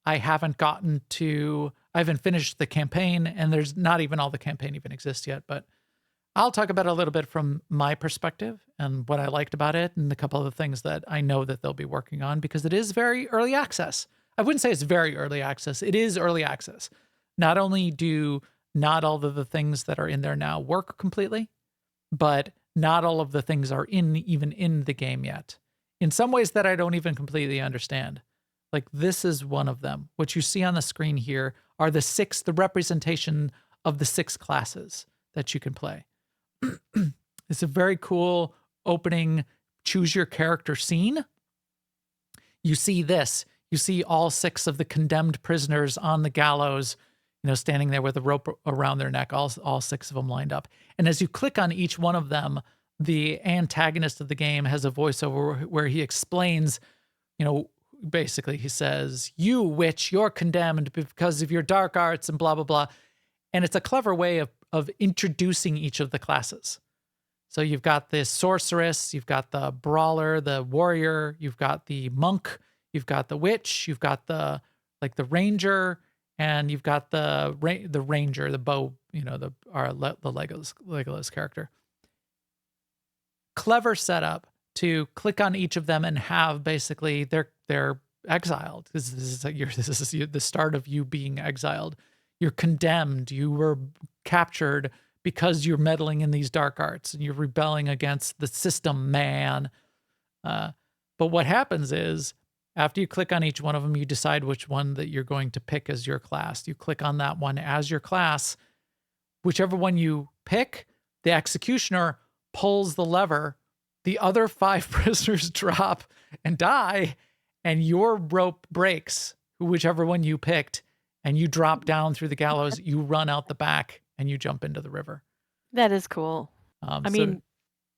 I haven't finished the campaign, and there's not even all the campaign even exists yet, but I'll talk about it a little bit from my perspective and what I liked about it and a couple of the things that I know that they'll be working on because it is very early access. I wouldn't say it's very early access. It is early access. Not only do not all of the things that are in there now work completely, but not all of the things are even in the game yet. In some ways that I don't even completely understand. Like this is one of them. What you see on the screen here are the representation of the 6 classes that you can play. It's a very cool opening choose your character scene. You see this. You see all 6 of the condemned prisoners on the gallows, standing there with a rope around their neck, all 6 of them lined up. And as you click on each one of them, the antagonist of the game has a voiceover where he explains, basically he says, you witch, you're condemned because of your dark arts and blah, blah, blah. And it's a clever way of introducing each of the classes. So you've got the sorceress, you've got the brawler, the warrior, you've got the monk, you've got the witch, you've got the ranger, and you've got the ranger, the bow, the Legolas character. Clever setup to click on each of them and have basically they're exiled. This is the start of you being exiled. You're condemned. You were captured because you're meddling in these dark arts and you're rebelling against the system, man. But what happens is, after you click on each one of them, you decide which one that you're going to pick as your class. You click on that one as your class. Whichever one you pick, the executioner pulls the lever. The other 5 prisoners drop and die, and your rope breaks, whichever one you picked, and you drop down through the gallows. You run out the back, and you jump into the river. That is cool. I mean,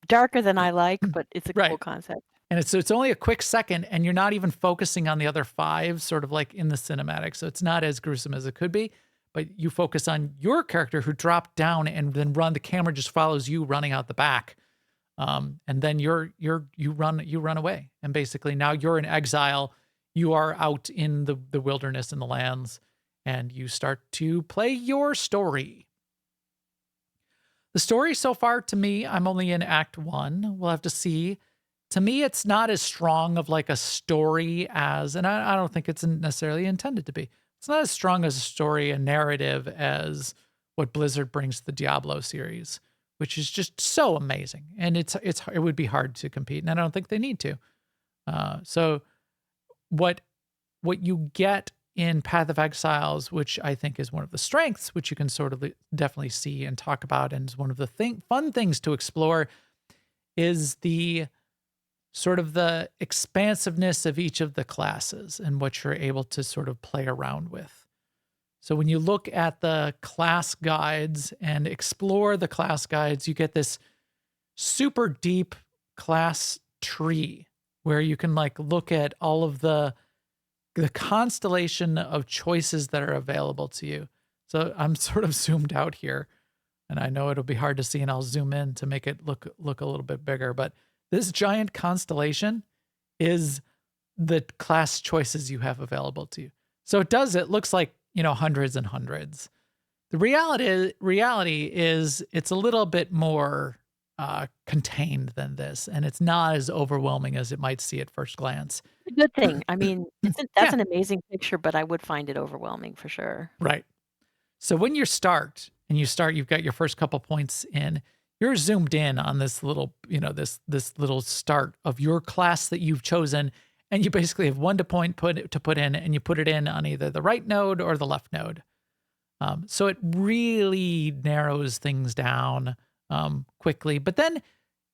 darker than I like, but it's a cool concept. And it's only a quick second, and you're not even focusing on the other 5, sort of like in the cinematic. So it's not as gruesome as it could be, but you focus on your character who dropped down and then the camera just follows you running out the back. And then you run away. And basically now you're in exile. You are out in the wilderness and the lands, and you start to play your story. The story so far, to me, I'm only in Act 1. We'll have to see. To me, it's not as strong of like a story as, and I don't think it's necessarily intended to be. It's not as strong as a story, a narrative as what Blizzard brings to the Diablo series, which is just so amazing. And it would be hard to compete, and I don't think they need to. So what you get in Path of Exiles, which I think is one of the strengths, which you can sort of definitely see and talk about, and is one of the fun things to explore, is the sort of the expansiveness of each of the classes and what you're able to sort of play around with. So when you look at the class guides and explore the class guides, you get this super deep class tree where you can like look at all of the constellation of choices that are available to you. So I'm sort of zoomed out here, and I know it'll be hard to see, and I'll zoom in to make it look a little bit bigger, but this giant constellation is the class choices you have available to you. So it looks like, hundreds and hundreds. The reality is it's a little bit more contained than this, and it's not as overwhelming as it might see at first glance. A good thing. I mean, that's an amazing picture, but I would find it overwhelming for sure. Right. So when you've got your first couple points in, you're zoomed in on this little, this little start of your class that you've chosen, and you basically have one to put in, and you put it in on either the right node or the left node. So it really narrows things down quickly. But then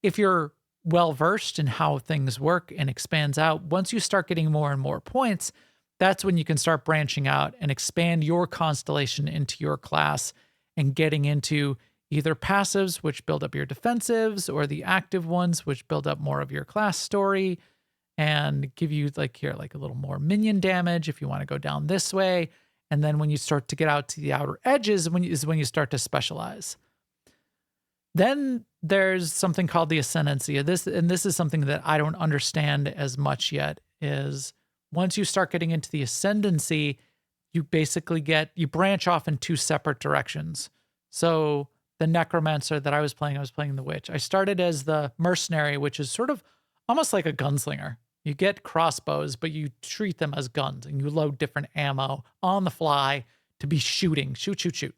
if you're well-versed in how things work and expands out, once you start getting more and more points, that's when you can start branching out and expand your constellation into your class and getting into either passives, which build up your defensives, or the active ones, which build up more of your class story and give you a little more minion damage if you want to go down this way. And then when you start to get out to the outer edges is when you start to specialize. Then there's something called the ascendancy. This is something that I don't understand as much yet, is once you start getting into the ascendancy, you basically you branch off in 2 separate directions. So the necromancer that I was playing the witch. I started as the mercenary, which is sort of almost like a gunslinger. You get crossbows, but you treat them as guns, and you load different ammo on the fly to be shooting. Shoot.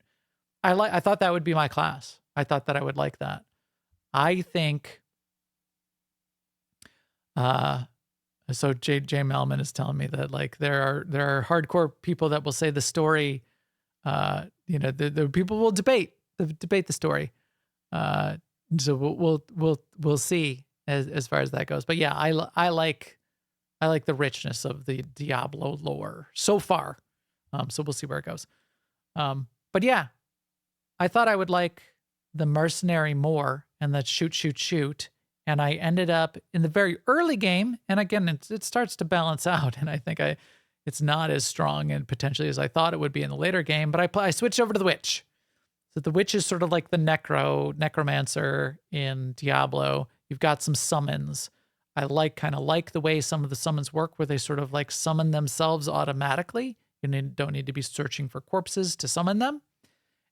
I thought that would be my class. I thought that I would like that. I think so Jay Melman is telling me that there are hardcore people that will say the story, the people will debate the story. So we'll see as far as that goes. But yeah, I like the richness of the Diablo lore so far. So we'll see where it goes. But yeah, I thought I would like the mercenary more, and that shoot. And I ended up in the very early game, and again, it starts to balance out, and I think it's not as strong and potentially as I thought it would be in the later game, but I switched over to the witch. So the witch is sort of like the necromancer in Diablo. You've got some summons. I kind of like the way some of the summons work, where they sort of like summon themselves automatically. You don't need to be searching for corpses to summon them.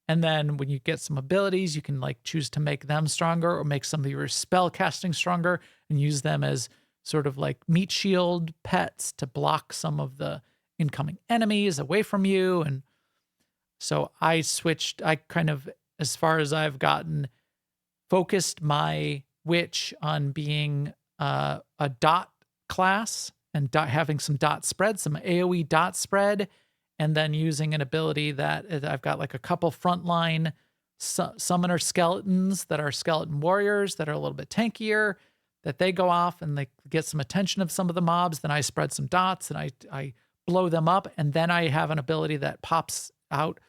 And then when you get some abilities, you can like choose to make them stronger or make some of your spell casting stronger and use them as sort of like meat shield pets to block some of the incoming enemies away from you. And so I kind of, as far as I've gotten, focused my witch on being a dot class and having some dot spread, some AoE dot spread, and then using an ability that I've got like a couple frontline summoner skeletons that are skeleton warriors that are a little bit tankier, that they go off and they get some attention of some of the mobs. Then I spread some dots and I blow them up. And then I have an ability that pops out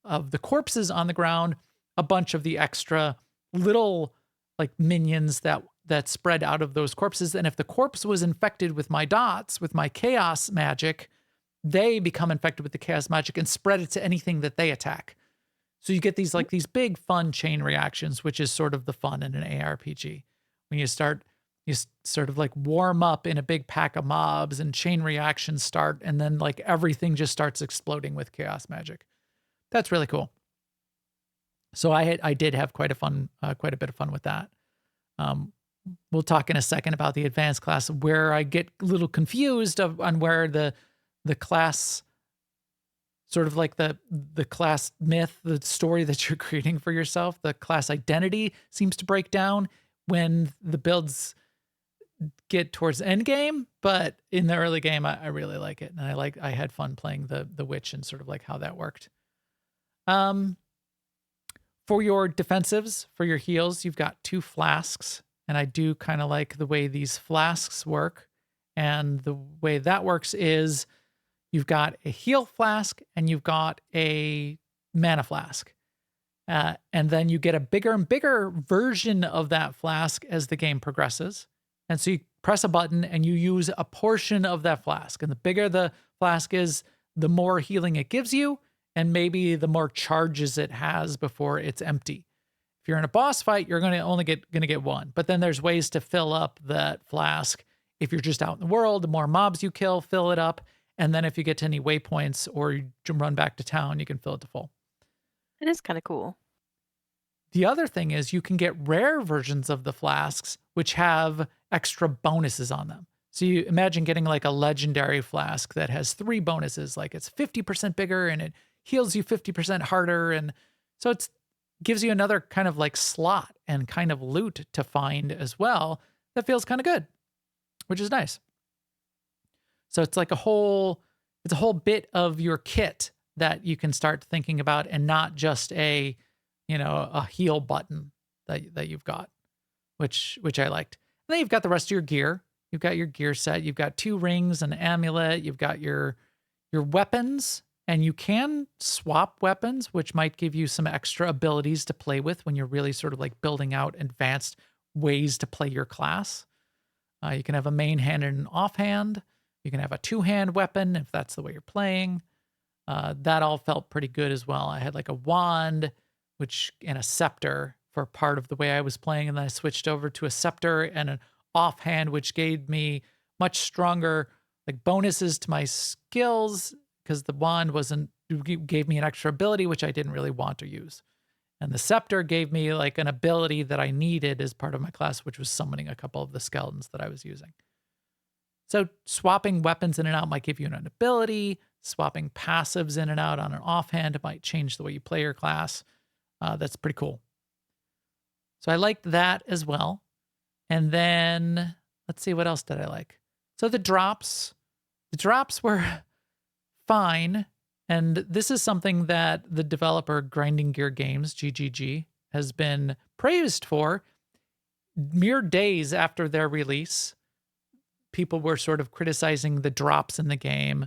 of the corpses on the ground, a bunch of the extra little like minions that spread out of those corpses. And if the corpse was infected with my dots, with my chaos magic, they become infected with the chaos magic and spread it to anything that they attack. So you get these big fun chain reactions, which is sort of the fun in an ARPG. When you sort of like warm up in a big pack of mobs and chain reactions start, and then like everything just starts exploding with chaos magic. That's really cool. So I did have quite a bit of fun with that. We'll talk in a second about the advanced class, where I get a little confused on where the class, sort of like the class myth, the story that you're creating for yourself, the class identity seems to break down when the builds get towards end game. But in the early game, I really like it. And I had fun playing the witch and sort of like how that worked. For your defensives, for your heals, you've got 2 flasks. And I do kind of like the way these flasks work. And the way that works is you've got a heal flask and you've got a mana flask. And then you get a bigger and bigger version of that flask as the game progresses. And so you press a button and you use a portion of that flask. And the bigger the flask is, the more healing it gives you, and maybe the more charges it has before it's empty. If you're in a boss fight, you're only gonna get 1. But then there's ways to fill up that flask. If you're just out in the world, the more mobs you kill, fill it up. And then if you get to any waypoints or you run back to town, you can fill it to full. It is kind of cool. The other thing is you can get rare versions of the flasks, which have extra bonuses on them. So you imagine getting like a legendary flask that has 3 bonuses, like it's 50% bigger and it heals you 50% harder. And so it gives you another kind of like slot and kind of loot to find as well. That feels kind of good, which is nice. So it's like a whole bit of your kit that you can start thinking about, and not just a heal button that you've got, which I liked. And then you've got the rest of your gear. You've got your gear set. You've got 2 rings, an amulet. You've got your weapons, and you can swap weapons, which might give you some extra abilities to play with when you're really sort of like building out advanced ways to play your class. You can have a main hand and an offhand. You can have a 2-hand weapon if that's the way you're playing. That all felt pretty good as well. I had like a wand, and a scepter for part of the way I was playing. And then I switched over to a scepter and an offhand, which gave me much stronger like bonuses to my skills, because the wand gave me an extra ability, which I didn't really want to use. And the scepter gave me like an ability that I needed as part of my class, which was summoning a couple of the skeletons that I was using. So swapping weapons in and out might give you an ability. Swapping passives in and out on an offhand might change the way you play your class. That's pretty cool. So I liked that as well. And then let's see, what else did I like? So the drops were fine. And this is something that the developer Grinding Gear Games, GGG, has been praised for. Mere days after their release, people were sort of criticizing the drops in the game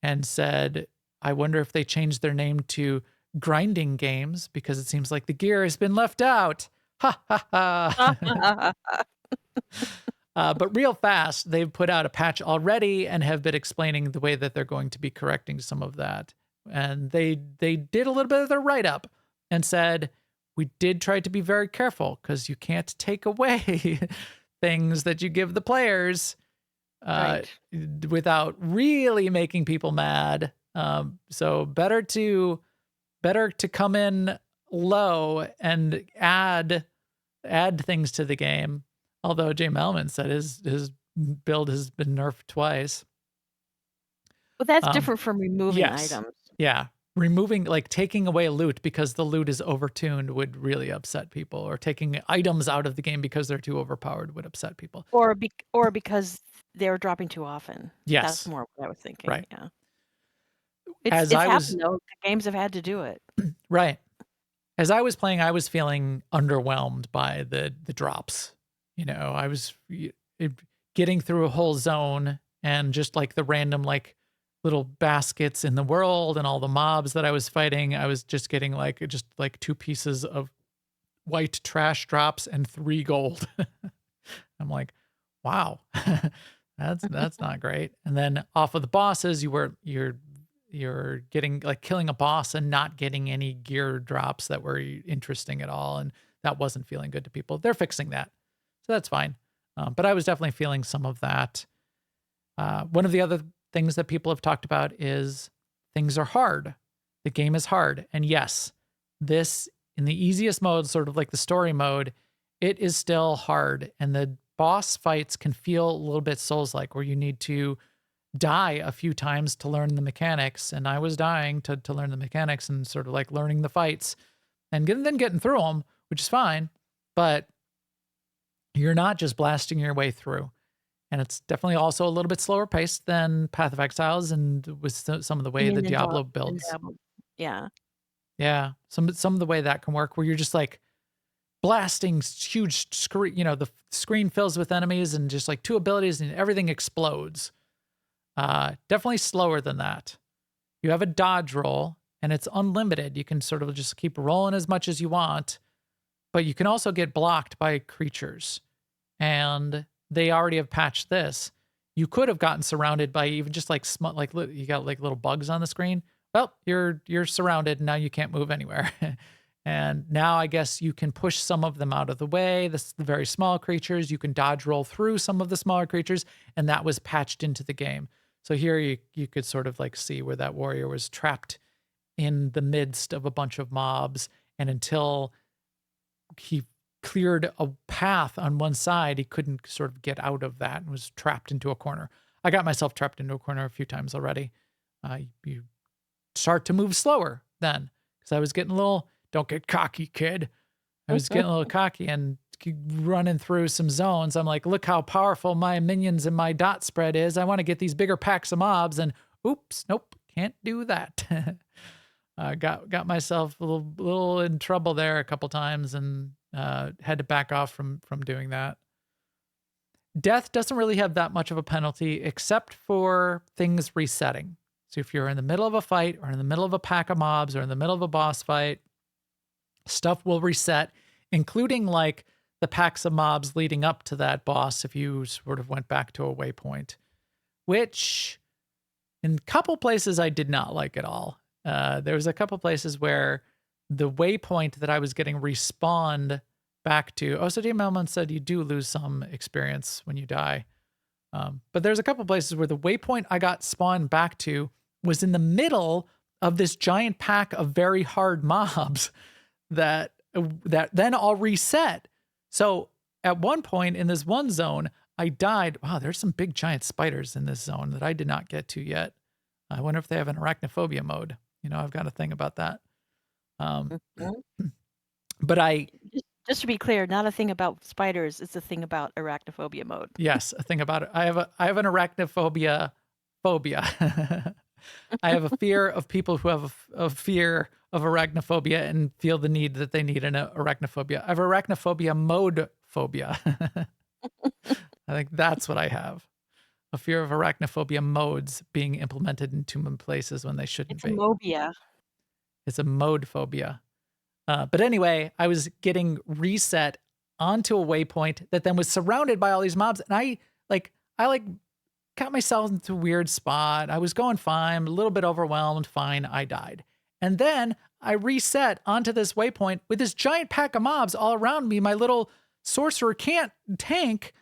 and said, I wonder if they changed their name to Grinding Games because it seems like the gear has been left out. Ha ha ha. But real fast, they've put out a patch already and have been explaining the way that they're going to be correcting some of that. And they did a little bit of their write-up, and said, we did try to be very careful because you can't take away things that you give the players without really making people mad. So better to come in low and add things to the game. Although Jay Melman said his build has been nerfed twice. Well, that's different from removing items. Yeah. Removing, like taking away loot because the loot is overtuned would really upset people, or taking items out of the game because they're too overpowered would upset people. Or because they're dropping too often. Yes. That's more what I was thinking. Right. Yeah. As It's I was, happened, though. The games have had to do it. right. As I was playing, I was feeling underwhelmed by the drops. You know, I was getting through a whole zone and just like the random like little baskets in the world and all the mobs that I was fighting, I was just getting like 2 pieces of white trash drops and 3 gold. I'm like, wow, that's not great. And then off of the bosses, you're getting like killing a boss and not getting any gear drops that were interesting at all, and that wasn't feeling good to people. They're fixing that, so that's fine. But I was definitely feeling some of that. One of the other things that people have talked about is things are hard. The game is hard. And yes, this in the easiest mode, sort of like the story mode, it is still hard. And the boss fights can feel a little bit Souls-like, where you need to die a few times to learn the mechanics. And I was dying to learn the mechanics and sort of like learning the fights and then getting through them, which is fine. But you're not just blasting your way through. And it's definitely also a little bit slower paced than Path of Exiles, and with some of the way the Diablo builds. Yeah. Yeah. Some of the way that can work, where you're just like blasting huge screen, the screen fills with enemies and just like 2 abilities and everything explodes. Definitely slower than that. You have a dodge roll and it's unlimited. You can sort of just keep rolling as much as you want, but you can also get blocked by creatures. And they already have patched this. You could have gotten surrounded by even just like you got like little bugs on the screen. Well, you're surrounded. Now you can't move anywhere. And now I guess you can push some of them out of the way. The very small creatures, you can dodge roll through some of the smaller creatures, and that was patched into the game. So here you could sort of like see where that warrior was trapped in the midst of a bunch of mobs, and until he cleared a path on one side, he couldn't sort of get out of that and was trapped into a corner. I got myself trapped into a corner a few times already. You start to move slower then, because I was getting a little, don't get cocky, kid. I was getting a little cocky and running through some zones. I'm like, look how powerful my minions and my dot spread is. I want to get these bigger packs of mobs, and oops, nope, can't do that. Got myself a little in trouble there a couple times, and had to back off from doing that. Death doesn't really have that much of a penalty, except for things resetting. So if you're in the middle of a fight, or in the middle of a pack of mobs, or in the middle of a boss fight, stuff will reset, including like the packs of mobs leading up to that boss if you sort of went back to a waypoint, which in a couple places I did not like at all. There was a couple places where the waypoint that I was getting respawned back to. Oh, so Jay Melman said you do lose some experience when you die. But there's a couple places where the waypoint I got spawned back to was in the middle of this giant pack of very hard mobs that then all reset. So at one point in this one zone, I died. Wow, there's some big giant spiders in this zone that I did not get to yet. I wonder if they have an arachnophobia mode. I've got a thing about that. But just to be clear, not a thing about spiders. It's a thing about arachnophobia mode. Yes, a thing about it. I have an arachnophobia phobia. I have a fear of people who have a fear of arachnophobia and feel the need that they need an arachnophobia. I have arachnophobia mode phobia. I think that's what I have. A fear of arachnophobia modes being implemented into places when they shouldn't be. It's a mobia. It's a mode phobia. But anyway, I was getting reset onto a waypoint that then was surrounded by all these mobs. And I got myself into a weird spot. I was going fine, a little bit overwhelmed. Fine. I died. And then I reset onto this waypoint with this giant pack of mobs all around me. My little sorcerer can't tank,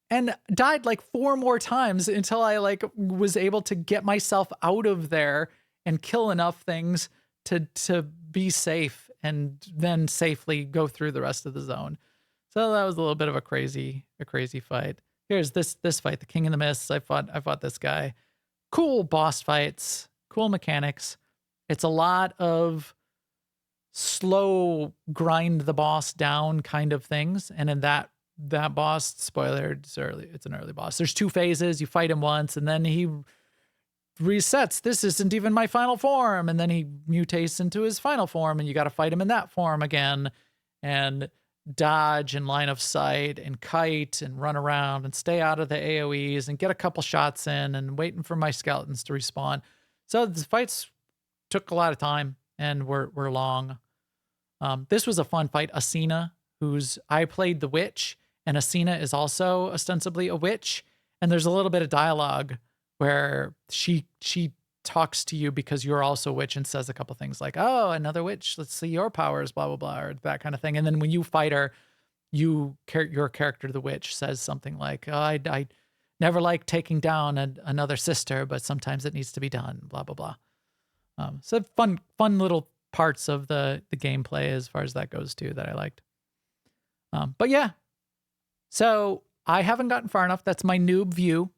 and died like 4 more times until I like was able to get myself out of there and kill enough things to be safe and then safely go through the rest of the zone. So that was a little bit of a crazy fight. Here's this fight, the King in the Mists. I fought this guy. Cool boss fights, cool mechanics. It's a lot of slow grind the boss down kind of things. And in that boss, spoiler, it's an early boss. There's 2 phases. You fight him once and then he resets. This isn't even my final form. And then he mutates into his final form and you got to fight him in that form again and dodge and line of sight and kite and run around and stay out of the AoEs and get a couple shots in and waiting for my skeletons to respawn. So the fights took a lot of time and were long. This was a fun fight. Asina, I played the witch, and Asina is also ostensibly a witch. And there's a little bit of dialogue where she talks to you because you're also a witch and says a couple things like, oh, another witch, let's see your powers, blah, blah, blah, or that kind of thing. And then when you fight her, your character, the witch, says something like, oh, I never like taking down another sister, but sometimes it needs to be done, blah, blah, blah. So fun little parts of the gameplay as far as that goes too that I liked. But yeah, so I haven't gotten far enough. That's my noob view.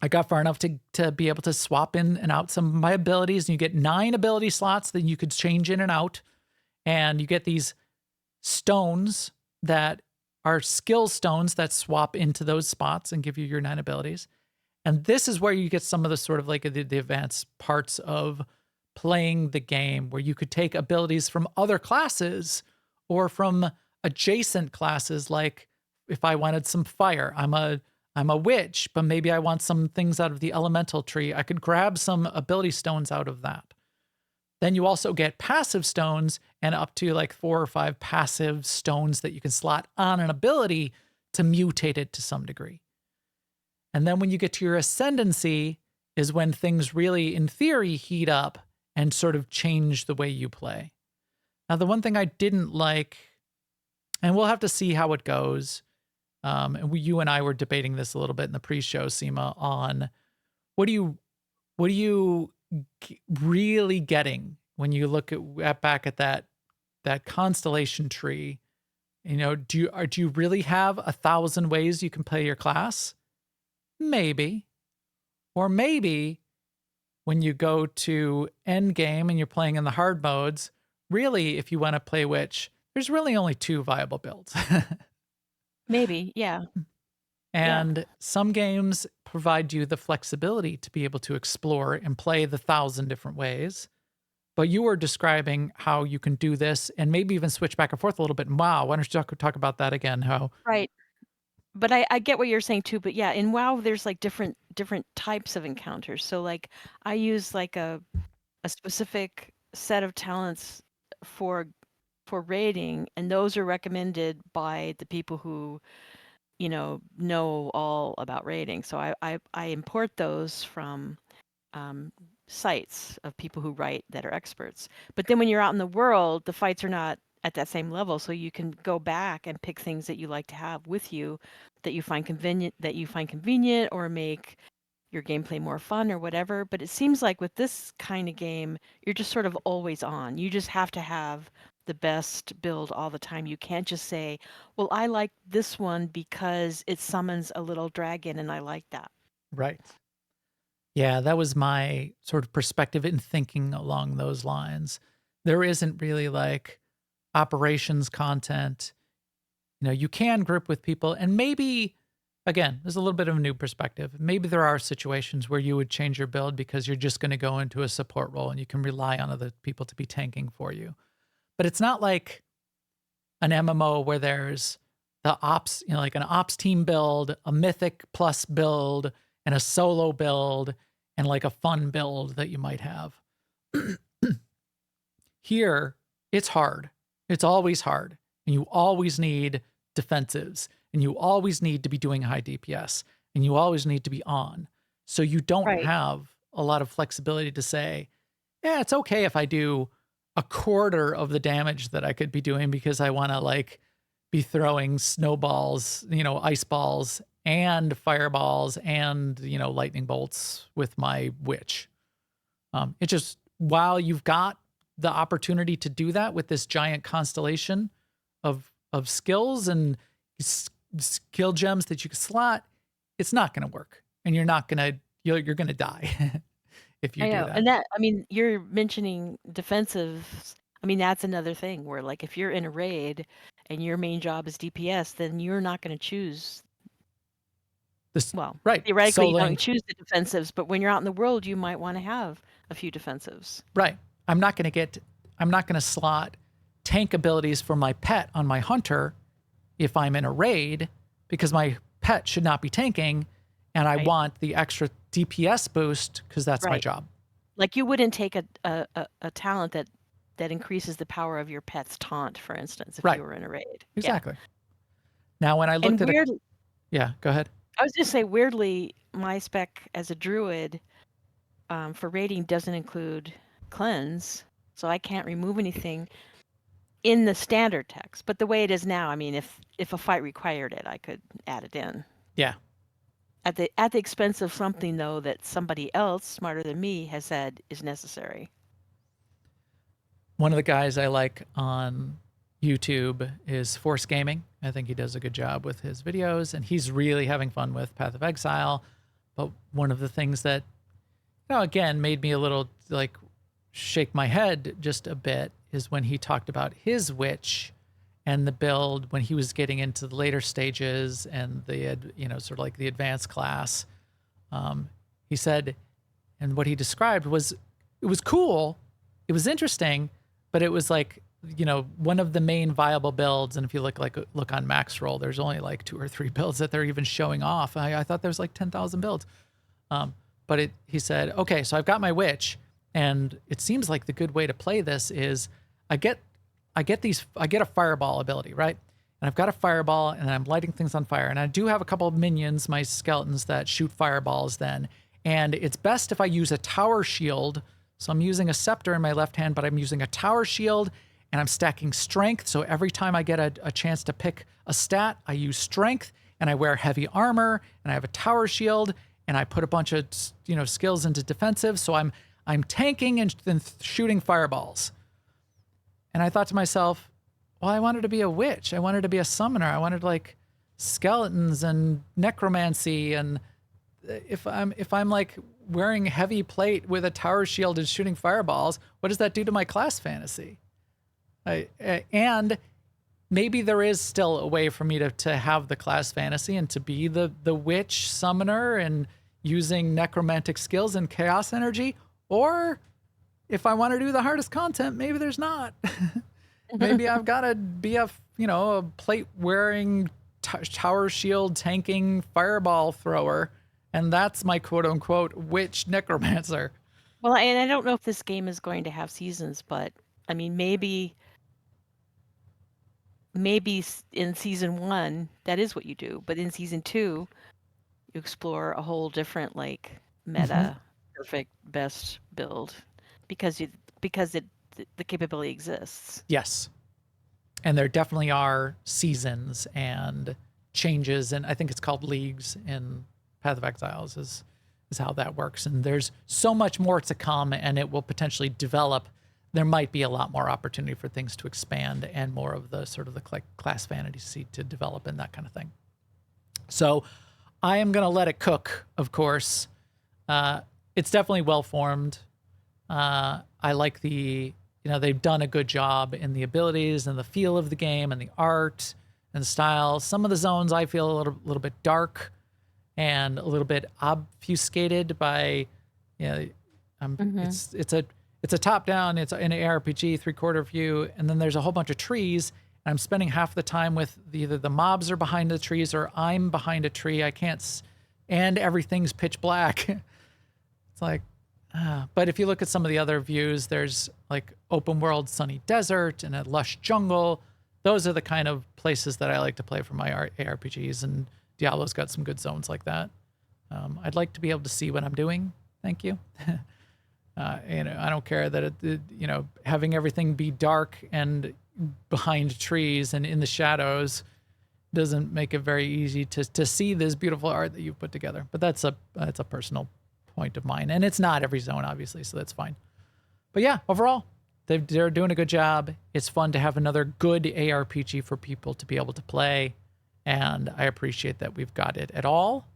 I got far enough to be able to swap in and out some of my abilities, and you get 9 ability slots that you could change in and out. And you get these stones that are skill stones that swap into those spots and give you your 9 abilities. And this is where you get some of the sort of like the advanced parts of playing the game, where you could take abilities from other classes or from adjacent classes. Like if I wanted some fire, I'm a witch, but maybe I want some things out of the elemental tree. I could grab some ability stones out of that. Then you also get passive stones and up to like 4 or 5 passive stones that you can slot on an ability to mutate it to some degree. And then when you get to your ascendancy is when things really, in theory, heat up and sort of change the way you play. Now, the one thing I didn't like, and we'll have to see how it goes, and you and I were debating this a little bit in the pre-show, Sema, on what are you really getting when you look back at that constellation tree? You know, do you really have 1,000 ways you can play your class? Maybe. Or maybe when you go to end game and you're playing in the hard modes, really, if you want to play witch, there's really only 2 viable builds. Maybe, yeah. And some games provide you the flexibility to be able to explore and play the 1,000 different ways. But you were describing how you can do this and maybe even switch back and forth a little bit. WoW, why don't you talk about that again? How? Right. But I get what you're saying too. But yeah, in WoW, there's like different types of encounters. So like I use like a specific set of talents for raiding, and those are recommended by the people who know all about raiding. So I import those from sites of people who write that are experts. But then when you're out in the world, the fights are not at that same level, so you can go back and pick things that you like to have with you that you find convenient or make your gameplay more fun or whatever. But it seems like with this kind of game, you're just sort of always on. You just have to have the best build all the time. You can't just say, well, I like this one because it summons a little dragon and I like that. Right. Yeah, that was my sort of perspective in thinking along those lines. There isn't really like operations content. You know, you can group with people, and maybe, again, there's a little bit of a new perspective. Maybe there are situations where you would change your build because you're just going to go into a support role and you can rely on other people to be tanking for you. But it's not like an MMO where there's the ops, like an ops team build, a mythic plus build, and a solo build, and like a fun build that you might have. Here, it's hard. It's always hard. And you always need defensives. And you always need to be doing high DPS. And you always need to be on. So you don't have a lot of flexibility to say, yeah, it's okay if I do a quarter of the damage that I could be doing because I want to like be throwing snowballs, ice balls and fireballs and, lightning bolts with my witch. It just, while you've got the opportunity to do that with this giant constellation of skills and skill gems that you can slot, it's not going to work, and you're going to die if you I do know. that. And you're mentioning defensive. I mean, that's another thing where, like, if you're in a raid and your main job is DPS, then you're not going to choose. Well, right. theoretically, you Soloing. don't choose the defensives, but when you're out in the world, you might want to have a few defensives. Right. I'm not going to slot tank abilities for my pet on my hunter if I'm in a raid, because my pet should not be tanking, and I want the extra DPS boost because that's my job. Like, you wouldn't take a talent that increases the power of your pet's taunt, for instance, if you were in a raid. Exactly. Now, when I looked at it, yeah, go ahead. I was just say, weirdly, my spec as a druid for raiding doesn't include cleanse, so I can't remove anything in the standard text. But the way it is now, I mean, if a fight required it, I could add it in. Yeah. At the expense of something, though, that somebody else smarter than me has said is necessary. One of the guys I like on YouTube is Force Gaming. I think he does a good job with his videos, and he's really having fun with Path of Exile. But one of the things that, again, made me a little like shake my head just a bit is when he talked about his witch and the build when he was getting into the later stages and the, sort of like the advanced class. He said, and what he described was, it was cool, it was interesting, but it was like, one of the main viable builds. And if you look on Max Roll, there's only like 2 or 3 builds that they're even showing off. I thought there was like 10,000 builds. But he said, okay, so I've got my witch, and it seems like the good way to play this is I get a fireball ability, right? And I've got a fireball, and I'm lighting things on fire. And I do have a couple of minions, my skeletons, that shoot fireballs then. And it's best if I use a tower shield. So I'm using a scepter in my left hand, but I'm using a tower shield, and I'm stacking strength. So every time I get a chance to pick a stat, I use strength, and I wear heavy armor, and I have a tower shield, and I put a bunch of skills into defensive. So I'm tanking and then shooting fireballs. And I thought to myself, well, I wanted to be a witch. I wanted to be a summoner. I wanted like skeletons and necromancy. And if I'm like wearing heavy plate with a tower shield and shooting fireballs, what does that do to my class fantasy? And maybe there is still a way for me to have the class fantasy and to be the witch summoner and using necromantic skills and chaos energy. Or if I want to do the hardest content, maybe there's not. Maybe I've got to be a plate wearing tower shield tanking fireball thrower, and that's my quote unquote witch necromancer. Well, and I don't know if this game is going to have seasons, but I mean, maybe in season 1 that is what you do, but in season 2 you explore a whole different like meta perfect best build because the capability exists. Yes. And there definitely are seasons and changes, and I think it's called leagues in Path of Exiles is how that works. And there's so much more to come, and it will potentially develop. There might be a lot more opportunity for things to expand and more of the sort of the class fantasy to develop and that kind of thing. So I am going to let it cook, of course. It's definitely well-formed. I like they've done a good job in the abilities and the feel of the game and the art and the style. Some of the zones I feel a little bit dark and a little bit obfuscated by, it's a top down, it's an ARPG 3/4 view, and then there's a whole bunch of trees, and I'm spending half the time with either the mobs are behind the trees or I'm behind a tree. I can't, and everything's pitch black. It's like, but if you look at some of the other views, there's like open world sunny desert and a lush jungle. Those are the kind of places that I like to play for my ARPGs, and Diablo's got some good zones like that. I'd like to be able to see what I'm doing. Thank you. I don't care that having everything be dark and behind trees and in the shadows doesn't make it very easy to see this beautiful art that you've put together. But that's a personal point of mine, and it's not every zone, obviously, so that's fine. But yeah, overall, they're doing a good job. It's fun to have another good ARPG for people to be able to play, and I appreciate that we've got it at all.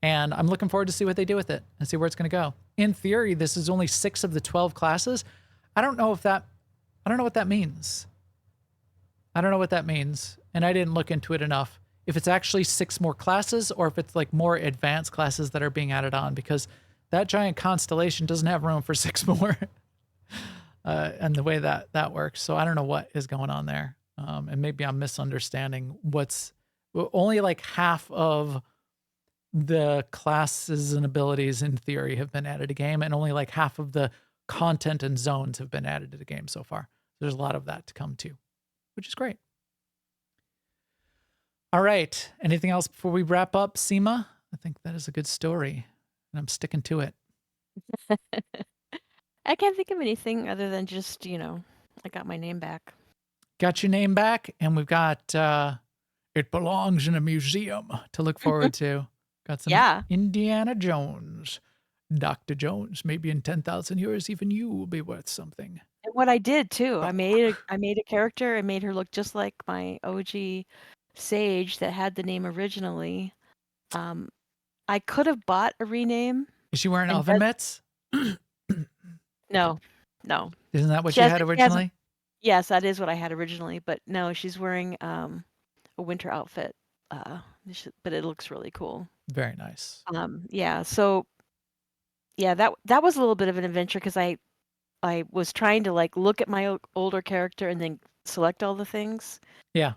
And I'm looking forward to see what they do with it and see where it's going to go. In theory, this is only 6 of the 12 classes. I don't know what that means. I don't know what that means. And I didn't look into it enough. If it's actually 6 more classes or if it's like more advanced classes that are being added on, because that giant constellation doesn't have room for 6 more. And the way that works. So I don't know what is going on there. And maybe I'm misunderstanding only like half of the classes and abilities in theory have been added to game, and only like half of the content and zones have been added to the game so far. There's a lot of that to come too, which is great. All right. Anything else before we wrap up, Sema? I think that is a good story, and I'm sticking to it. I can't think of anything other than just, I got my name back. Got your name back, and we've got it belongs in a museum to look forward to. Got some Indiana Jones. Dr. Jones, maybe in 10,000 years, even you will be worth something. And what I did too, I made a character and made her look just like my OG Sage that had the name originally. I could have bought a rename. Is she wearing oven mitts? No. Isn't that what you had originally? Yes, that is what I had originally, but no, she's wearing a winter outfit. But it looks really cool. Very nice. So that was a little bit of an adventure because I was trying to like look at my older character and then select all the things. Yeah.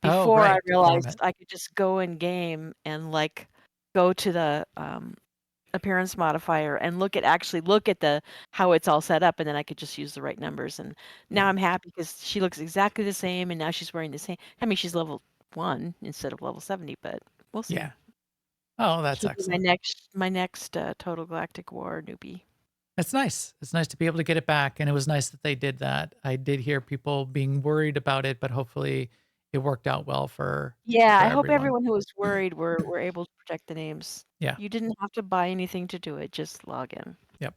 Before I realized I could just go in game and like go to the appearance modifier and look at how it's all set up, and then I could just use the right numbers. And now I'm happy because she looks exactly the same, and now she's wearing the same. I mean, she's level 1 instead of level 70, but we'll see. Yeah. Oh, that's excellent. My next Total Galactic War newbie. It's nice. It's nice to be able to get it back, and it was nice that they did that. I did hear people being worried about it, but hopefully it worked out well for I hope everyone who was worried were able to protect the names. Yeah. You didn't have to buy anything to do it. Just log in. Yep.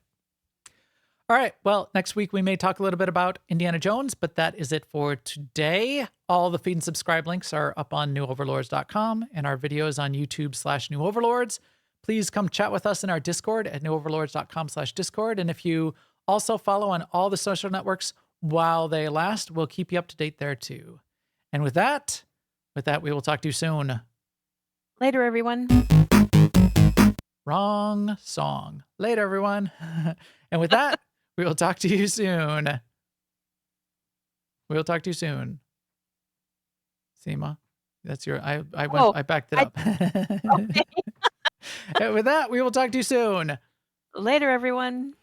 All right. Well, next week we may talk a little bit about Indiana Jones, but that is it for today. All the feed and subscribe links are up on newoverlords.com, and our videos on YouTube/newoverlords. Please come chat with us in our Discord at newoverlords.com/Discord. And if you also follow on all the social networks while they last, we'll keep you up to date there too. And with that, we will talk to you soon. Later, everyone. Wrong song. Later, everyone. And with that, we will talk to you soon. We'll talk to you soon. Sema, that's your, I backed it up. Okay. And with that, we will talk to you soon. Later, everyone.